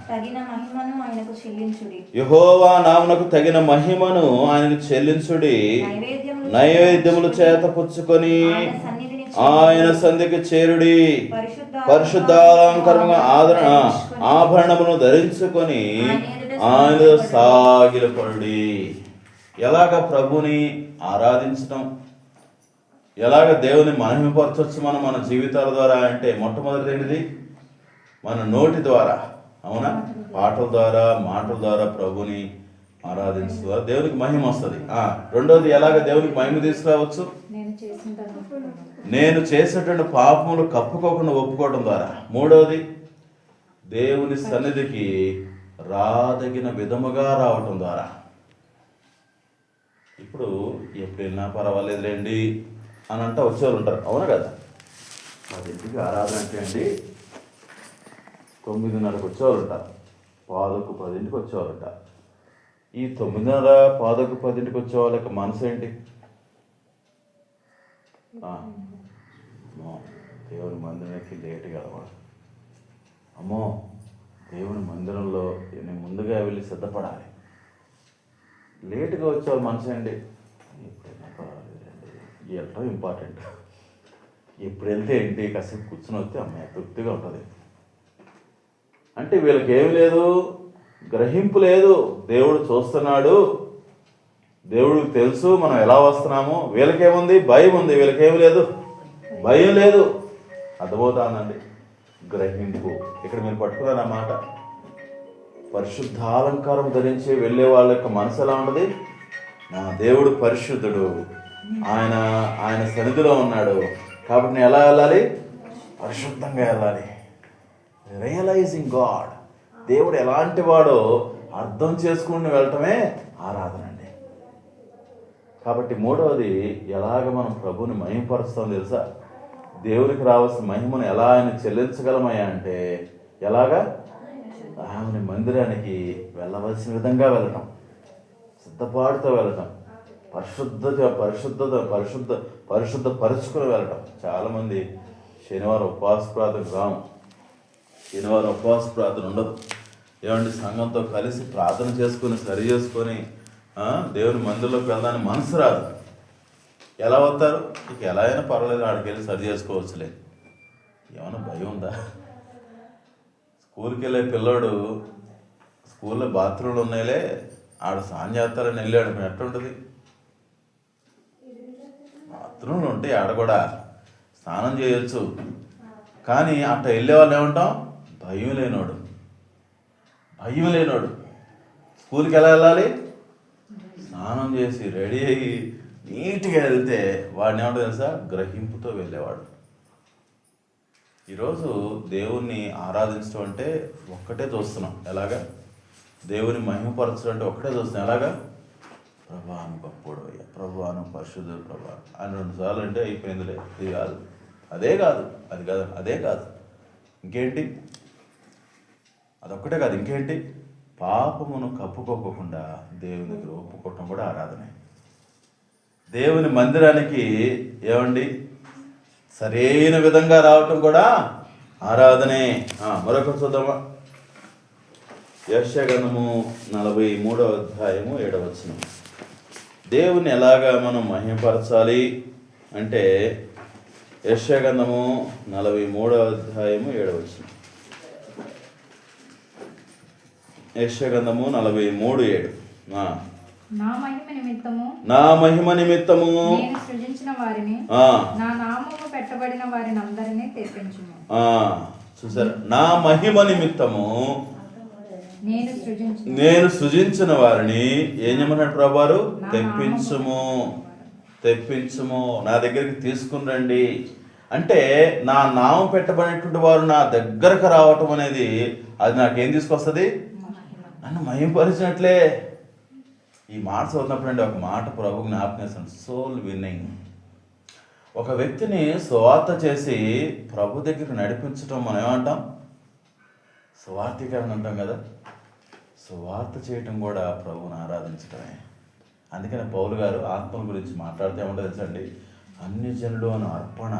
తగిన మహిమను ఆయనకు చెల్లించుడి. యెహోవా నామమునకు తగిన మహిమను ఆయనకు చెల్లించుడి. నైవేద్యములు చేత పుచ్చుకొని ఆయన సన్నిధికి చేరుడి. పరిశుద్ధాలంకరముగా ఆభరణమును ధరించుకొని ఆయన సాగిలపడి. ఎలాగ ప్రభుని ఆరాధించటం, ఎలాగ దేవుని మహిమపరచవచ్చు మనం మన జీవితాల ద్వారా అంటే, మొట్టమొదటి ఏంటిది? మన నోటి ద్వారా, అవునా, పాటల ద్వారా, మాటల ద్వారా ప్రభుని ఆరాధించడం దేవునికి మహిమ వస్తుంది. రెండోది, ఎలాగ దేవునికి మహిమ తీసుకురావచ్చు? నేను చేసేటువంటి పాపములు కప్పుకోకుండా ఒప్పుకోవడం ద్వారా. మూడవది, దేవుని సన్నిధికి రాదగిన విధముగా రావటం ద్వారా. ఇప్పుడు ఎప్పుడు వెళ్ళినా పర్వాలేదు రండి అని అంటే వచ్చేవాళ్ళు ఉంటారు, అవునా కదా? 10ంటికి ఆరాధన అంటే అండి 9:30కి వచ్చేవాళ్ళు ఉంటారు, 9:10కి వచ్చేవాళ్ళు ఉంటారు. ఈ 9:30, 9:10కి వచ్చే వాళ్ళ యొక్క మనసు ఏంటి? దేవుని మందిరానికి లేటుగా వెళ్ళవాడు. అమ్మో, దేవుని మందిరంలో నేను ముందుగా వెళ్ళి సిద్ధపడాలి. లేటుగా వచ్చేవాళ్ళు మనసు ఏంటి? ఎప్పుడైనా పర్వాలేదండి, వెళ్ళటం ఇంపార్టెంట్. ఎప్పుడు వెళ్తే ఏంటి, కాసేపు కూర్చుని వస్తే అమ్మాయి తృప్తిగా ఉంటుంది. అంటే వీళ్ళకి ఏమి లేదు, గ్రహింపు లేదు. దేవుడు చూస్తున్నాడు, దేవుడికి తెలుసు మనం ఎలా వస్తున్నామో. వీళ్ళకేముంది? భయం ఉంది. వీళ్ళకేమి లేదు, భయం లేదు. అర్థమవుతానండి? గ్రహింపు. ఇక్కడ మీరు పట్టుకున్నారు ఆ మాట. పరిశుద్ధాలంకారం ధరించి వెళ్ళే వాళ్ళ యొక్క మనసు ఎలా ఉండదు? నా దేవుడు పరిశుద్ధుడు, ఆయన సన్నిధిలో ఉన్నాడు కాబట్టి నేను ఎలా వెళ్ళాలి? పరిశుద్ధంగా వెళ్ళాలి. రియలైజింగ్ గాడ్, దేవుడు ఎలాంటి వాడో అర్థం చేసుకుని వెళ్ళటమే ఆరాధన అండి. కాబట్టి మూడవది, ఎలాగ మనం ప్రభుని మహిమపరుస్తాం తెలుసా? దేవునికి రావాల్సిన మహిమను ఎలా ఆయన చెల్లించగలమయ్యా అంటే, ఎలాగా? ఆయన మందిరానికి వెళ్ళవలసిన విధంగా వెళ్ళటం, సిద్ధపాటుతో వెళ్ళటం, పరిశుద్ధపరుచుకుని వెళ్ళటం. చాలామంది శనివారం ఉపవాస ప్రార్థన రాము, శనివారం ఉపవాస ప్రార్థన ఉండదు. ఏమండి, సంఘంతో కలిసి ప్రార్థన చేసుకొని సరి చేసుకొని దేవుని మందిరంలోకి వెళ్ళడానికి మనసు రాదు. ఎలా వస్తారు? ఇక ఎలా అయినా పర్వాలేదు, ఆడికి వెళ్ళి సరి చేసుకోవచ్చులే. ఏమైనా భయం ఉందా? స్కూల్కి వెళ్ళే పిల్లోడు స్కూల్లో బాత్రూమ్లు ఉన్నాయిలే, ఆడు స్నానం చేస్తారని వెళ్ళాడు, ఎట్లుంటుంది? బాత్రూమ్లు ఉంటే ఆడ కూడా స్నానం చేయొచ్చు. కానీ అట్ట వెళ్ళే వాళ్ళు ఏమంటాం? భయం లేనోడు. స్కూల్కి ఎలా వెళ్ళాలి? స్నానం చేసి రెడీ అయ్యి నీట్గా వెళ్తే వాడిని ఏమంటో తెలుసా? గ్రహింపుతో వెళ్ళేవాడు. ఈరోజు దేవుణ్ణి ఆరాధించడం అంటే ఒక్కటే చూస్తున్నాం. ఎలాగా? దేవుని మహిమపరచడం అంటే ఒక్కటే చూస్తున్నాం. ఎలాగా? ప్రభాను గొప్పోడు అయ్యా, ప్రభాను పరిశుద్ధుడు, ప్రభా అని 2 సార్లు అంటే అయిపోయిందిలే. ఇది కాదు, అదే కాదు, అదే కాదు. ఇంకేంటి? అదొక్కటే కాదు, ఇంకేంటి? పాపమును కప్పుకోకుండా దేవుని దగ్గర ఒప్పుకోవటం కూడా ఆరాధనే. దేవుని మందిరానికి ఏమండి సరైన విధంగా రావటం కూడా ఆరాధనే. మరొకటి చూద్దామా? యెషయా గ్రంథము 43వ అధ్యాయము 7వ వచనం. దేవుని ఎలాగా మనం మహిమపరచాలి అంటే, యెషయా గ్రంథము 43వ అధ్యాయము 7వ వచనం. యెషయా గ్రంథము 43:7. నా మహిమ నిమిత్తము నేను సృజించిన వారిని, నా నామము పెట్టబడిన వారిని అందరినీ తెప్పించుము. చూసారు? నా మహిమ నిమిత్తము నేను సృజించిన వారిని ఏం చేయమన్నాడు ప్రభువారు? తెప్పించుము, నా దగ్గరికి తీసుకుని రండి. అంటే నా నామం పెట్టబడినటువంటి వారు నా దగ్గరకు రావటం అనేది అది నాకేం తీసుకొస్తుంది? నన్ను మహిమపరిచినట్లే. ఈ మాట చదివినప్పుడు అండి ఒక మాట ప్రభు జ్ఞాపకం చేస్తాను. Soul winning. ఒక వ్యక్తిని సువార్త చేసి ప్రభు దగ్గరికి నడిపించడం మనం ఏమంటాం? సువార్థీకరణ అంటాం కదా, సువార్త చేయటం కూడా ప్రభువుని ఆరాధించడమే. అందుకని పౌలు గారు ఆత్మల గురించి మాట్లాడితే ఏమంటే తెలుసండి, అన్ని జనులు అనే అర్పణ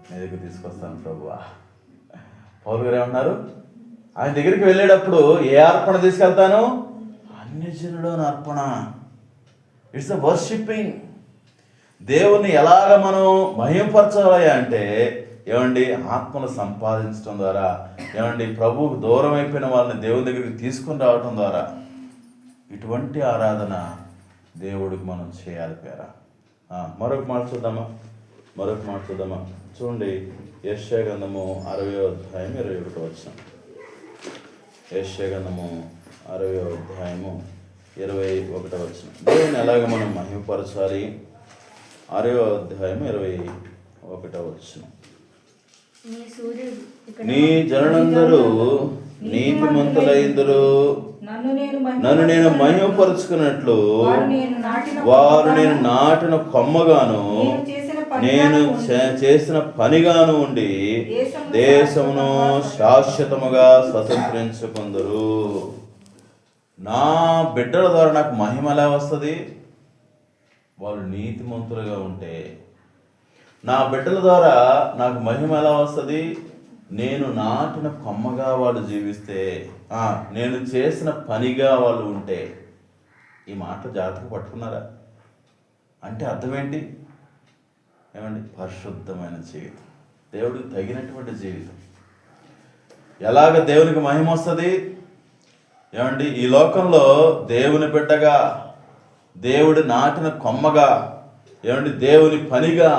మీ దగ్గర తీసుకొస్తాను ప్రభువా. పౌలు గారు ఏమంటున్నారు, ఆయన దగ్గరికి వెళ్ళేటప్పుడు ఏ అర్పణ తీసుకెళ్తాను, అన్ని జనులు అని అర్పణ. It's the worshipping. దేవుని ఎలాగ మనం మహిమపరచాలి అంటే ఏమండి, ఆత్మను సంపాదించడం ద్వారా, ఏమండి ప్రభువుకు దూరం అయిపోయిన వాళ్ళని దేవుని దగ్గరికి తీసుకుని రావటం ద్వారా. ఇటువంటి ఆరాధన దేవుడికి మనం చేయాలి పేరా. మరొక మాట చూద్దామా, చూడండి యెషయా గ్రంథము 60వ అధ్యాయం 21వ వచనం. యెషయా గ్రంథము 60వ అధ్యాయము 21వ వచనం. దేవుని ఎలాగ మనం మహిమపరచాలి, 6వ అధ్యాయం 21వ వచనం. నీ జనులందరూ నీతిమంతులైందురు, నన్ను నేను మహిమపరుచుకున్నట్లు వారు నేను నాటిన కొమ్మగాను నేను చేసిన పనిగాను ఉండి దేశమును శాశ్వతముగా స్వతంత్రించుకుందరు. నా బిడ్డల ద్వారా నాకు మహిమ ఎలా వస్తుంది? వాళ్ళు నీతిమంతులుగా ఉంటే. నా బిడ్డల ద్వారా నాకు మహిమ ఎలా వస్తుంది? నేను నాటిన కొమ్మగా వాళ్ళు జీవిస్తే, నేను చేసిన పనిగా వాళ్ళు ఉంటే. ఈ మాట జాగ్రత్తగా పట్టుకున్నారా? అంటే అర్థం ఏంటి? ఏమండి, పరిశుద్ధమైన జీవితం, దేవుడికి తగినటువంటి జీవితం. ఎలాగ దేవునికి మహిమ వస్తుంది? ఏమండి, ఈ లోకంలో దేవుని బిడ్డగా, దేవుడి నాటిన కొమ్మగా, ఏమండి దేవుని పనిగా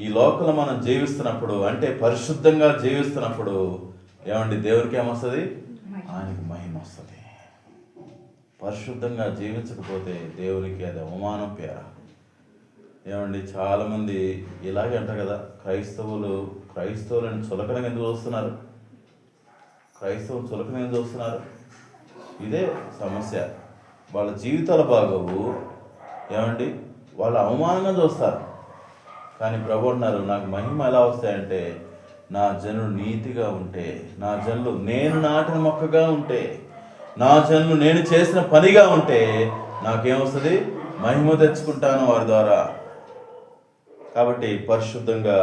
ఈ లోకంలో మనం జీవిస్తున్నప్పుడు, అంటే పరిశుద్ధంగా జీవిస్తున్నప్పుడు, ఏమండి దేవునికి ఏమొస్తుంది? ఆయనకి మహిమ వస్తుంది. పరిశుద్ధంగా జీవించకపోతే దేవునికి అది అవమానం పేర. ఏమండి, చాలామంది ఇలాగే అంటారు కదా, క్రైస్తవులను చులకనగా ఎందుకు చూస్తున్నారు? చులకనగా ఎందుకు చూస్తున్నారు? ఇదే సమస్య. వాళ్ళ జీవితాలు బాగోవు, ఏమండి వాళ్ళు అవమానంగా చూస్తారు. కానీ ప్రభు అన్నారు, నాకు మహిమ ఎలా వస్తాయంటే నా జనులు నీతిగా ఉంటే, నా జనులు నేను నాటిన మొక్కగా ఉంటే, నా జనులు నేను చేసిన పనిగా ఉంటే నాకేమొస్తుంది? మహిమ తెచ్చుకుంటాను వారి ద్వారా. కాబట్టి పరిశుద్ధంగా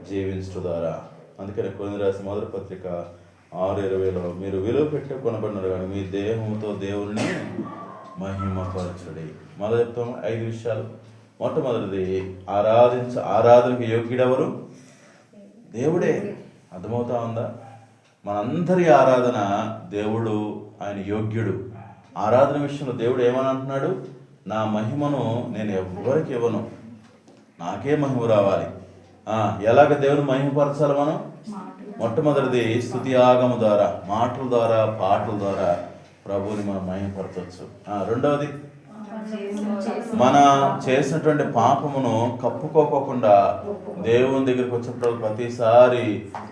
జీవించడం ద్వారా. అందుకని కొరింథీ రాసిన మొదటి పత్రిక 6:20లో మీరు విలువ పెట్టి కొనబడినారు కానీ మీ దేహంతో దేవుని మహిమపరచుడి. మొదలు చెప్తాము 5 విషయాలు. మొట్టమొదటిది, ఆరాధనకి యోగ్యుడెవరు? దేవుడే. అర్థమవుతా ఉందా? మనందరి ఆరాధన దేవుడు, ఆయన యోగ్యుడు. ఆరాధన విషయంలో దేవుడు ఏమని అంటున్నాడు? నా మహిమను నేను ఎవ్వరికి ఇవ్వను, నాకే మహిమ రావాలి. ఎలాగ దేవుని మహిమపరచాలి మనం? మొట్టమొదటిది స్తుతి ఆగము ద్వారా, మాటల ద్వారా, పాటల ద్వారా ప్రభువుని మనం మహిమపరచవచ్చు. రెండవది, మన చేసినటువంటి పాపమును కప్పుకోకుండా దేవుని దగ్గరికి వచ్చినప్పుడు ప్రతిసారి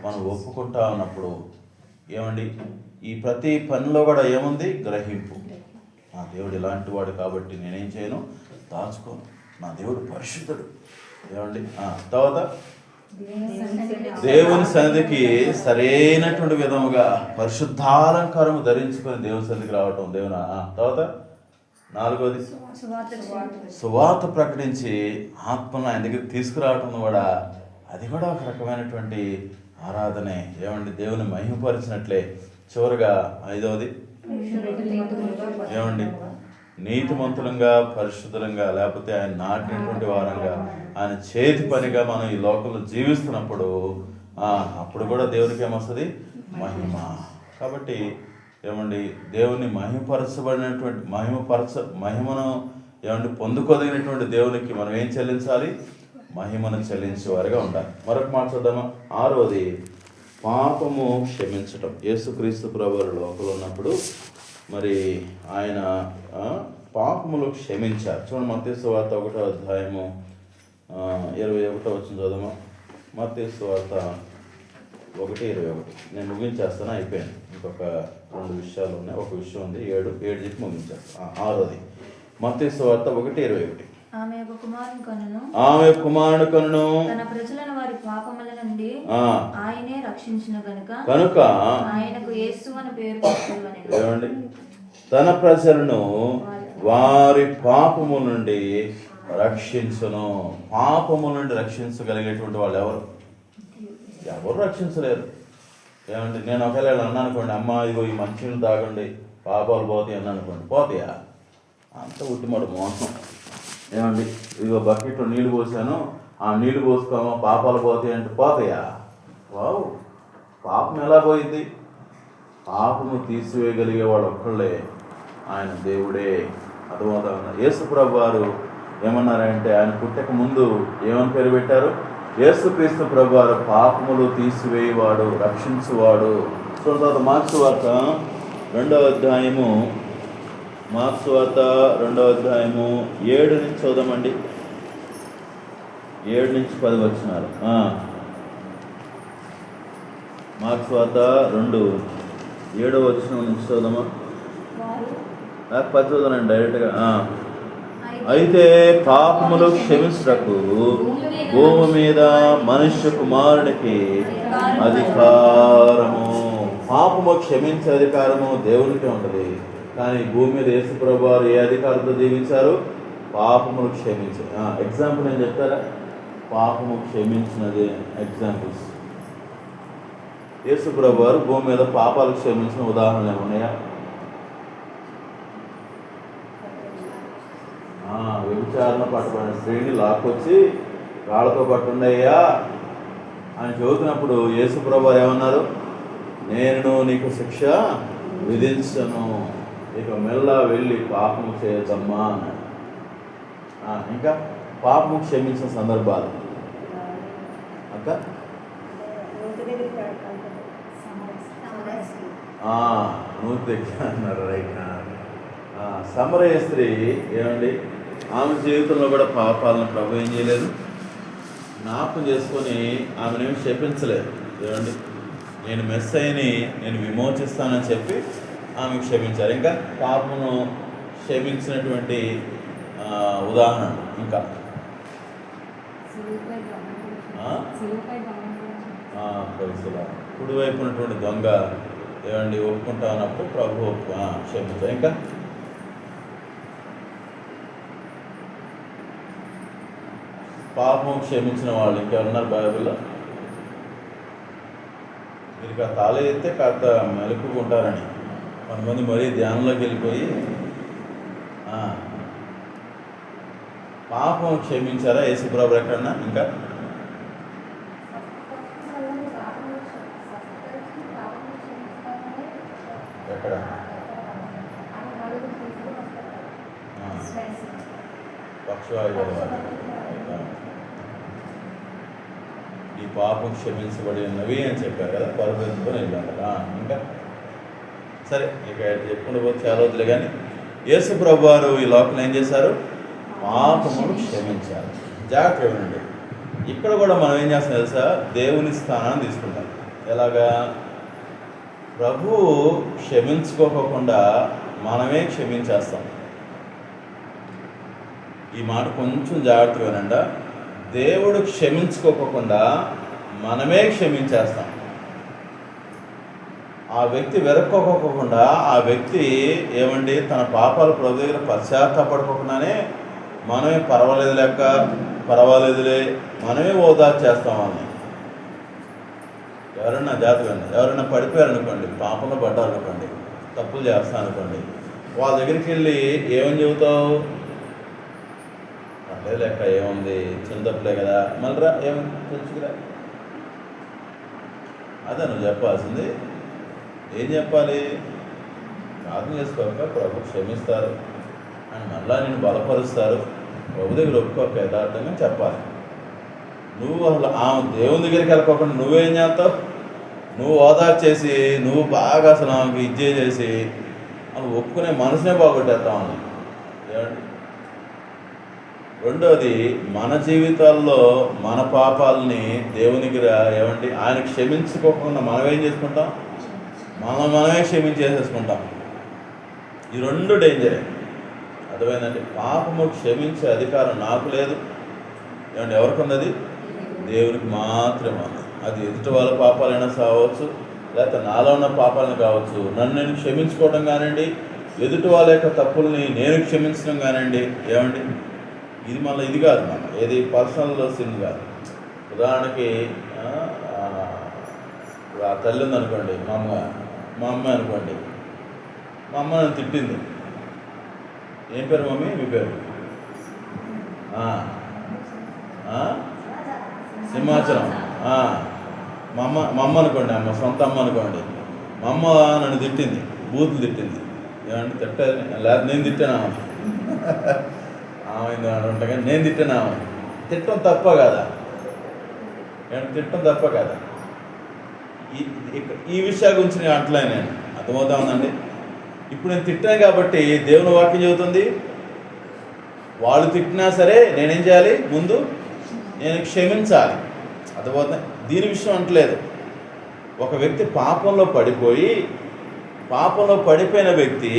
మనం ఒప్పుకుంటా ఉన్నప్పుడు, ఏమండి ఈ ప్రతి పనిలో కూడా ఏముంది? గ్రహింపు. నా దేవుడు ఇలాంటి వాడు కాబట్టి నేనేం చేయను, దాచుకోను. నా దేవుడు పరిశుద్ధుడు. ఏమండి తర్వాత దేవుని సన్నిధికి సరైనటువంటి విధముగా పరిశుద్ధాలంకారము ధరించుకొని దేవుని సన్నిధికి రావటం. దేవుని తర్వాత 4వది, సువార్త ప్రకటించి ఆత్మను ఆయన దగ్గర తీసుకురావటం కూడా, అది కూడా ఒక రకమైనటువంటి ఆరాధనే. ఏమండి దేవుని మహిమపరిచినట్లే. చివరిగా 5వది, ఏమండి నీతిమంతులంగా, పరిశుద్ధంగా, లేకపోతే ఆయన నాటినటువంటి వారంగా, ఆయన చేతి పనిగా మనం ఈ లోకంలో జీవిస్తున్నప్పుడు అప్పుడు కూడా దేవునికి ఏమొస్తుంది? మహిమ. కాబట్టి ఏమండి దేవుని మహిమపరచబడినటువంటి మహిమను ఏమండి పొందుకోదగినటువంటి దేవునికి మనం ఏం చెల్లించాలి? మహిమను చెల్లించేవారుగా ఉండాలి. మరొక మాట చూద్దామా? 6వది, పాపము క్షమించటం. యేసుక్రీస్తు ప్రభువు లోకంలో ఉన్నప్పుడు మరి ఆయన పాపములు క్షమించారు. చూడండి మత్తయి సువార్త 1వ అధ్యాయము 21వ వచనం చదవమా. మత్తయి సువార్త 1:21. నేను ముగించేస్తాను, అయిపోయాను. ఇంకొక 2 విషయాలు ఉన్నాయి. ఒక విషయం ఉంది, 7 చెప్పి ముగించేస్తాను. 6వది మత్తయి సువార్త 1:21. ఆమె యొక్క కుమారుని కనును ఆమె కుమారుడు కనును తన ప్రజలను వారి పాపముల నుండి ఆయనే రక్షించిన కనుక ఆయనకు యేసు అని పేరు పెట్టాలని. ఏమండి, తన ప్రజలను వారి పాపము నుండి రక్షించును. పాపము నుండి రక్షించగలిగేటువంటి వాళ్ళు ఎవరు రక్షించలేరు. ఏమండి, నేను ఒకవేళ అన్నా అనుకోండి, అమ్మ ఇదిగో ఈ మంచినీళ్ళు తాగండి పాపాలు పోతాయి అన్నా అనుకోండి, పోతాయా? అంత ఉట్టిమడు మోసం. ఏమండి, ఇదిగో బకెట్లో నీళ్ళు పోసాను, ఆ నీళ్ళు పోసుకోమో పాపాలు పోతాయి అంటే పోతాయా? వావ్, పాపం ఎలా పోయింది? పాపము తీసివేయగలిగే వాడు ఒక్కళ్ళే, ఆయన దేవుడే. అర్థమవుతా. యేసుప్రభు వారు ఏమన్నారంటే, ఆయన పుట్టక ముందు ఏమని పేరు పెట్టారు? యేసుక్రీస్తు ప్రభు వారు పాపములు తీసివేయవాడు, రక్షించువాడు. తర్వాత మార్క్స్ వార్త 2వ అధ్యాయము, మార్క్స్ వార్త 2వ అధ్యాయము 7 నుంచి చదుదామండి. 7 నుంచి 10 వచనాలు. మార్క్స్ వార్త 2:7 వచనం నుంచి చదుదామా? నాకు 10 చదువునండి డైరెక్ట్గా. అయితే పాపములు క్షమించుటకు భూమి మీద మనుష్య కుమారునికి అధికారము. పాపము క్షమించే అధికారము దేవునికి ఉంటుంది. కానీ భూమి మీద యేసు ప్రభువు వారు ఏ అధికారంతో జీవించారు? పాపములు క్షమించే. ఎగ్జాంపుల్ నేను చెప్తారా? పాపము క్షమించినది ఎగ్జాంపుల్స్. యేసు ప్రభువు వారు భూమి మీద పాపాలు క్షమించిన ఉదాహరణలు ఏమున్నాయా? వ్యభిచారణ పట్టుబడిన స్త్రీని లాక్కొచ్చి రాళ్లతో పట్టుండయ్యా అని చెబుతున్నప్పుడు యేసు ప్రభువు ఏమన్నారు? నేను నీకు శిక్ష విధించను, ఇక మెల్ల వెళ్ళి పాపము చేయొద్దమ్మా అన్నాడు. ఇంకా పాపము క్షమించిన సందర్భాలు అక్క నూతి దగ్గర అన్నారు. రైట్. సమరయ స్త్రీ ఏమండి, ఆమె జీవితంలో కూడా పాపాలను ప్రభు ఏం చేయలేదు, జ్ఞాపకం చేసుకొని ఆమెనేమి క్షమించలేదు. ఏమండి, నేను మెస్సయ్యని నేను విమోచిస్తానని చెప్పి ఆమె క్షమించారు. ఇంకా పాపమును క్షమించినటువంటి ఉదాహరణ ఇంకా కుడివైపు ఉన్నటువంటి దొంగ ఏమండి ఒప్పుకుంటా ఉన్నప్పుడు ప్రభు క్షమించారు. ఇంకా పాపం క్షమించిన వాళ్ళు ఇంకెవరున్నారు బైబిల్లో? మీరు తాళ ఎత్తే కాస్త మెలుపుకుంటారని కొంతమంది మరీ ధ్యానంలోకి వెళ్ళిపోయి పాపం క్షమించారా యేసుప్రభు ఎక్కడన్నా? ఇంకా ఎక్కడ? పక్షవాయు ఈ పాపం క్షమించబడి ఉన్నవి అని చెప్పారు కదా, పరదెత్తుకొని వెళ్ళారు. ఇంకా సరే, ఇక చెప్పుకుంటూ పోతే చాలా రోజులే. కానీ యేసు ప్రభు వారు ఈ లోకంలో ఏం చేశారు? పాపమును క్షమించారు. జాగ్రత్తగా ఉండండి. ఇక్కడ కూడా మనం ఏం చేస్తాం తెలుసా? దేవుని స్థానాన్ని తీసుకుంటాం. ఎలాగా? ప్రభు క్షమించుకోకుండా మనమే క్షమించేస్తాం. ఈ మాట కొంచెం జాగ్రత్తగా వినండి. దేవుడు క్షమించుకోకుండా మనమే క్షమించేస్తాం. ఆ వ్యక్తి వెరక్కోకుండా ఆ వ్యక్తి ఏమండి తన పాపాలు ప్రభు దగ్గర పశ్చాత్తాపడుకోకుండానే మనమే పర్వాలేదులే మనమే ఓదార్చేస్తామని. ఎవరన్నా జాతకండి, ఎవరైనా పడిపోయారనుకోండి, పాపంలో పడ్డారనుకోండి, తప్పులు చేస్తారనుకోండి, వాళ్ళ దగ్గరికి వెళ్ళి ఏమని చెబుతావు? అట్లే లెక్క ఏముంది, చిన్న తప్పులే కదా, మళ్ళీ ఏమని తెచ్చుకురా. అదే నువ్వు చెప్పాల్సింది. ఏం చెప్పాలి? ప్రార్థన చేసుకోక ప్రభు క్షమిస్తారు అని మళ్ళా నేను బలపరుస్తారు. ప్రభు దగ్గర ఒప్పుకోక యథార్థంగా చెప్పాలి. నువ్వు అసలు ఆమె దేవుని దగ్గరికి వెళ్ళకోకుండా నువ్వేం చేస్తావు? నువ్వు ఓదార్చేసి నువ్వు బాగా అసలు ఆమెకు ఇజ్జే చేసి అవి ఒప్పుకునే మనసునే బాగొట్టేస్తావు అని. ఏమండి? రెండోది, మన జీవితాల్లో మన పాపాలని దేవునికి ఏమండి ఆయన క్షమించుకోకుండా మనం ఏం చేసుకుంటాం? మనమే క్షమించేసేసుకుంటాం. ఈ రెండు డేంజరే. అర్థమైందండి? పాపము క్షమించే అధికారం నాకు లేదు. ఏమంటే ఎవరికి ఉన్నది? దేవునికి మాత్రమే ఉంది. అది ఎదుటి వాళ్ళ పాపాలైనా కావచ్చు, లేకపోతే నాలో ఉన్న పాపాలను కావచ్చు. నన్ను నేను క్షమించుకోవడం కానివ్వండి, ఎదుటి వాళ్ళ యొక్క తప్పుల్ని నేను క్షమించడం కానివ్వండి. ఏమండి, ఇది మళ్ళీ ఇది కాదు, ఏది పర్సనల్ సిన్ కాదు. ఉదాహరణకి ఆ తల్లి ఉందనుకోండి, మా అమ్మ అనుకోండి. మా అమ్మ నన్ను తిట్టింది. ఏం పేరు మమ్మీ? మీ పేరు? సింహాచలం. మా అమ్మ అనుకోండి, అమ్మ సొంత అమ్మ అనుకోండి. మా అమ్మ నన్ను తిట్టింది, బూతులు తిట్టింది. ఏమంటే తిట్టాలి, లేదా నేను తిట్టాను ఆమె ఉంటా, కానీ నేను తిట్టాను ఆమె. తిట్టడం తప్ప కదా? ఏమంటే తిట్టడం తప్ప కదా? ఈ విషయాల గురించి నేను అంటలే, నేను అర్థమవుతా ఉందండి. ఇప్పుడు నేను తిట్టాను కాబట్టి దేవుని వాక్యం చెబుతుంది, వాళ్ళు తిట్టినా సరే నేనేం చేయాలి? ముందు నేను క్షమించాలి. అర్థమవుతుంది? దీని విషయం అంటలేదు. ఒక వ్యక్తి పాపంలో పడిపోయిన వ్యక్తి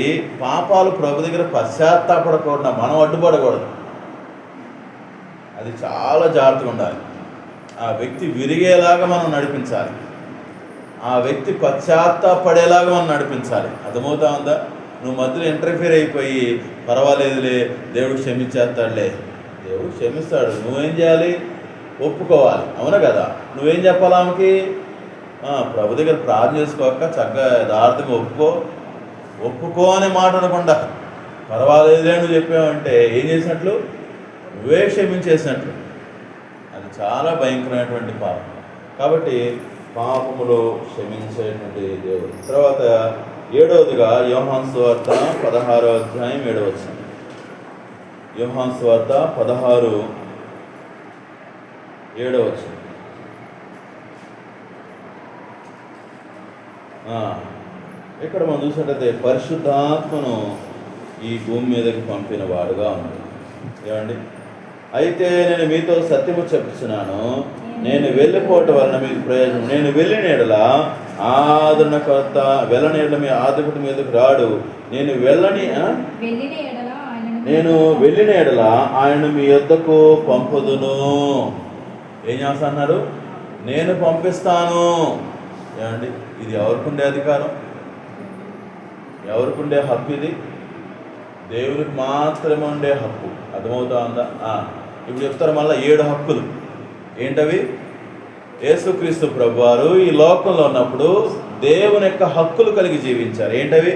పాపాలు ప్రభు దగ్గర పశ్చాత్తాపడకూడదు, మనం అడ్డుపడకూడదు. అది చాలా జాగ్రత్తగా ఉండాలి. ఆ వ్యక్తి విరిగేలాగా మనం నడిపించాలి. ఆ వ్యక్తి పశ్చాత్తాపడేలాగా మనం నడిపించాలి. అర్థమవుతా ఉందా? నువ్వు మధ్యలో ఇంటర్ఫీర్ అయిపోయి పర్వాలేదులే, దేవుడు క్షమించేస్తాడులే. దేవుడు క్షమిస్తాడు. నువ్వేం చేయాలి? ఒప్పుకోవాలి. అవునా కదా? నువ్వేం చెప్పాలి ఆమెకి? ప్రభు దగ్గర ప్రార్థన చేసుకోక చక్కగా యథార్థంగా ఒప్పుకో అనే మాట అనకుండా పర్వాలేదులే నువ్వు చెప్పావంటే ఏం చేసినట్లు? నువ్వే క్షమించేసినట్లు. అది చాలా భయంకరమైనటువంటి పాపం. కాబట్టి పాపములో క్షమించేటువంటి దేవుడు. తర్వాత 7వదిగా యోహాను సువార్త 16వ అధ్యాయం 7వ వచనం. యోహాను సువార్త 16:7 వచనం. ఇక్కడ మనం చూసినట్లయితే పరిశుద్ధాత్మను ఈ భూమి మీదకి పంపిన వాడుగా ఉన్నాడు. ఏమండి? అయితే నేను మీతో సత్యము చెప్తున్నాను, నేను వెళ్ళిపోవటం వలన మీకు ప్రయోజనం. నేను వెళ్ళిన ఎడల ఆదరణకర్త మీ ఆదరణ మీదకు రాడు. నేను వెళ్ళిన ఎడల ఆయన మీ యొద్దకు పంపుదును. ఏం చేస్తాడు? నేను పంపిస్తాను. ఏమండి? ఇది ఎవరికుండే అధికారం? ఎవరికుండే హక్కు? ఇది దేవునికి మాత్రమే ఉండే హక్కు. అర్థమవుతా ఉందా? ఇప్పుడు చెప్తారు మళ్ళీ 7 హక్కులు. ఏంటవి? యేసుక్రీస్తు ప్రభువారు ఈ లోకంలో ఉన్నప్పుడు దేవుని యొక్క హక్కులు కలిగి జీవించారు. ఏంటవి?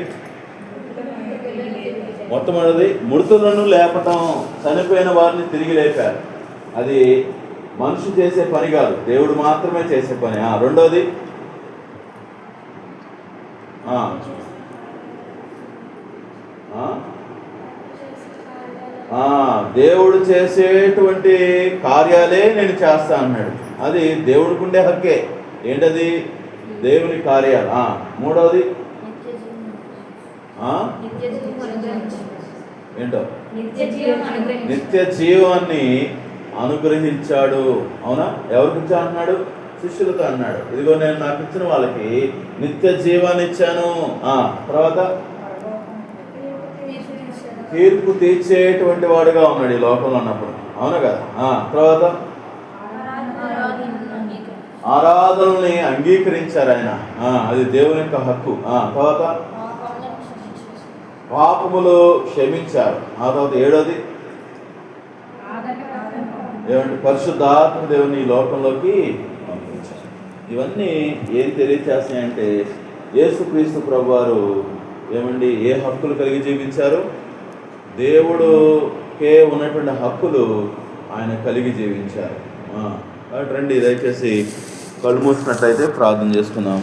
మొట్టమొదటిది మృతులను లేపటం, చనిపోయిన వారిని తిరిగి లేపారు. అది మనిషి చేసే పని కాదు, దేవుడు మాత్రమే చేసే పని. రెండోది దేవుడు చేసేటువంటి కార్యాలే నేను చేస్తా అన్నాడు. అది దేవుడికి ఉండే హక్కే. ఏంటది? దేవుని కార్యాలు. మూడవది ఏంటో? నిత్య జీవాన్ని అనుగ్రహించాడు. అవునా? ఎవరికి ఇచ్చా అన్నాడు? శిష్యులతో అన్నాడు, ఇదిగో నేను నాకు ఇచ్చిన వాళ్ళకి నిత్య జీవాన్ని ఇచ్చాను. తర్వాత తీర్పు తీర్చేటువంటి వాడుగా ఉన్నాడు ఈ లోకంలో ఉన్నప్పుడు. అవునా కదా? తర్వాత ఆరాధనల్ని అంగీకరించారు ఆయన. అది దేవుని యొక్క హక్కు. తర్వాత పాపములు క్షమించారు. తర్వాత 7వది ఏమంటే పరిశుద్ధాత్మ దేవుని ఈ లోకంలోకి పంపించారు. ఇవన్నీ ఏం తెలియచేస్తాయంటే యేసుక్రీస్తు ప్రభువారు ఏమండి ఏ హక్కులు కలిగి జీవించారు? దేవుడుకే ఉన్నటువంటి హక్కులు ఆయన కలిగి జీవించారు. రండి దయచేసి కళ్ళు మూసినట్లయితే ప్రార్థన చేసుకుందాం.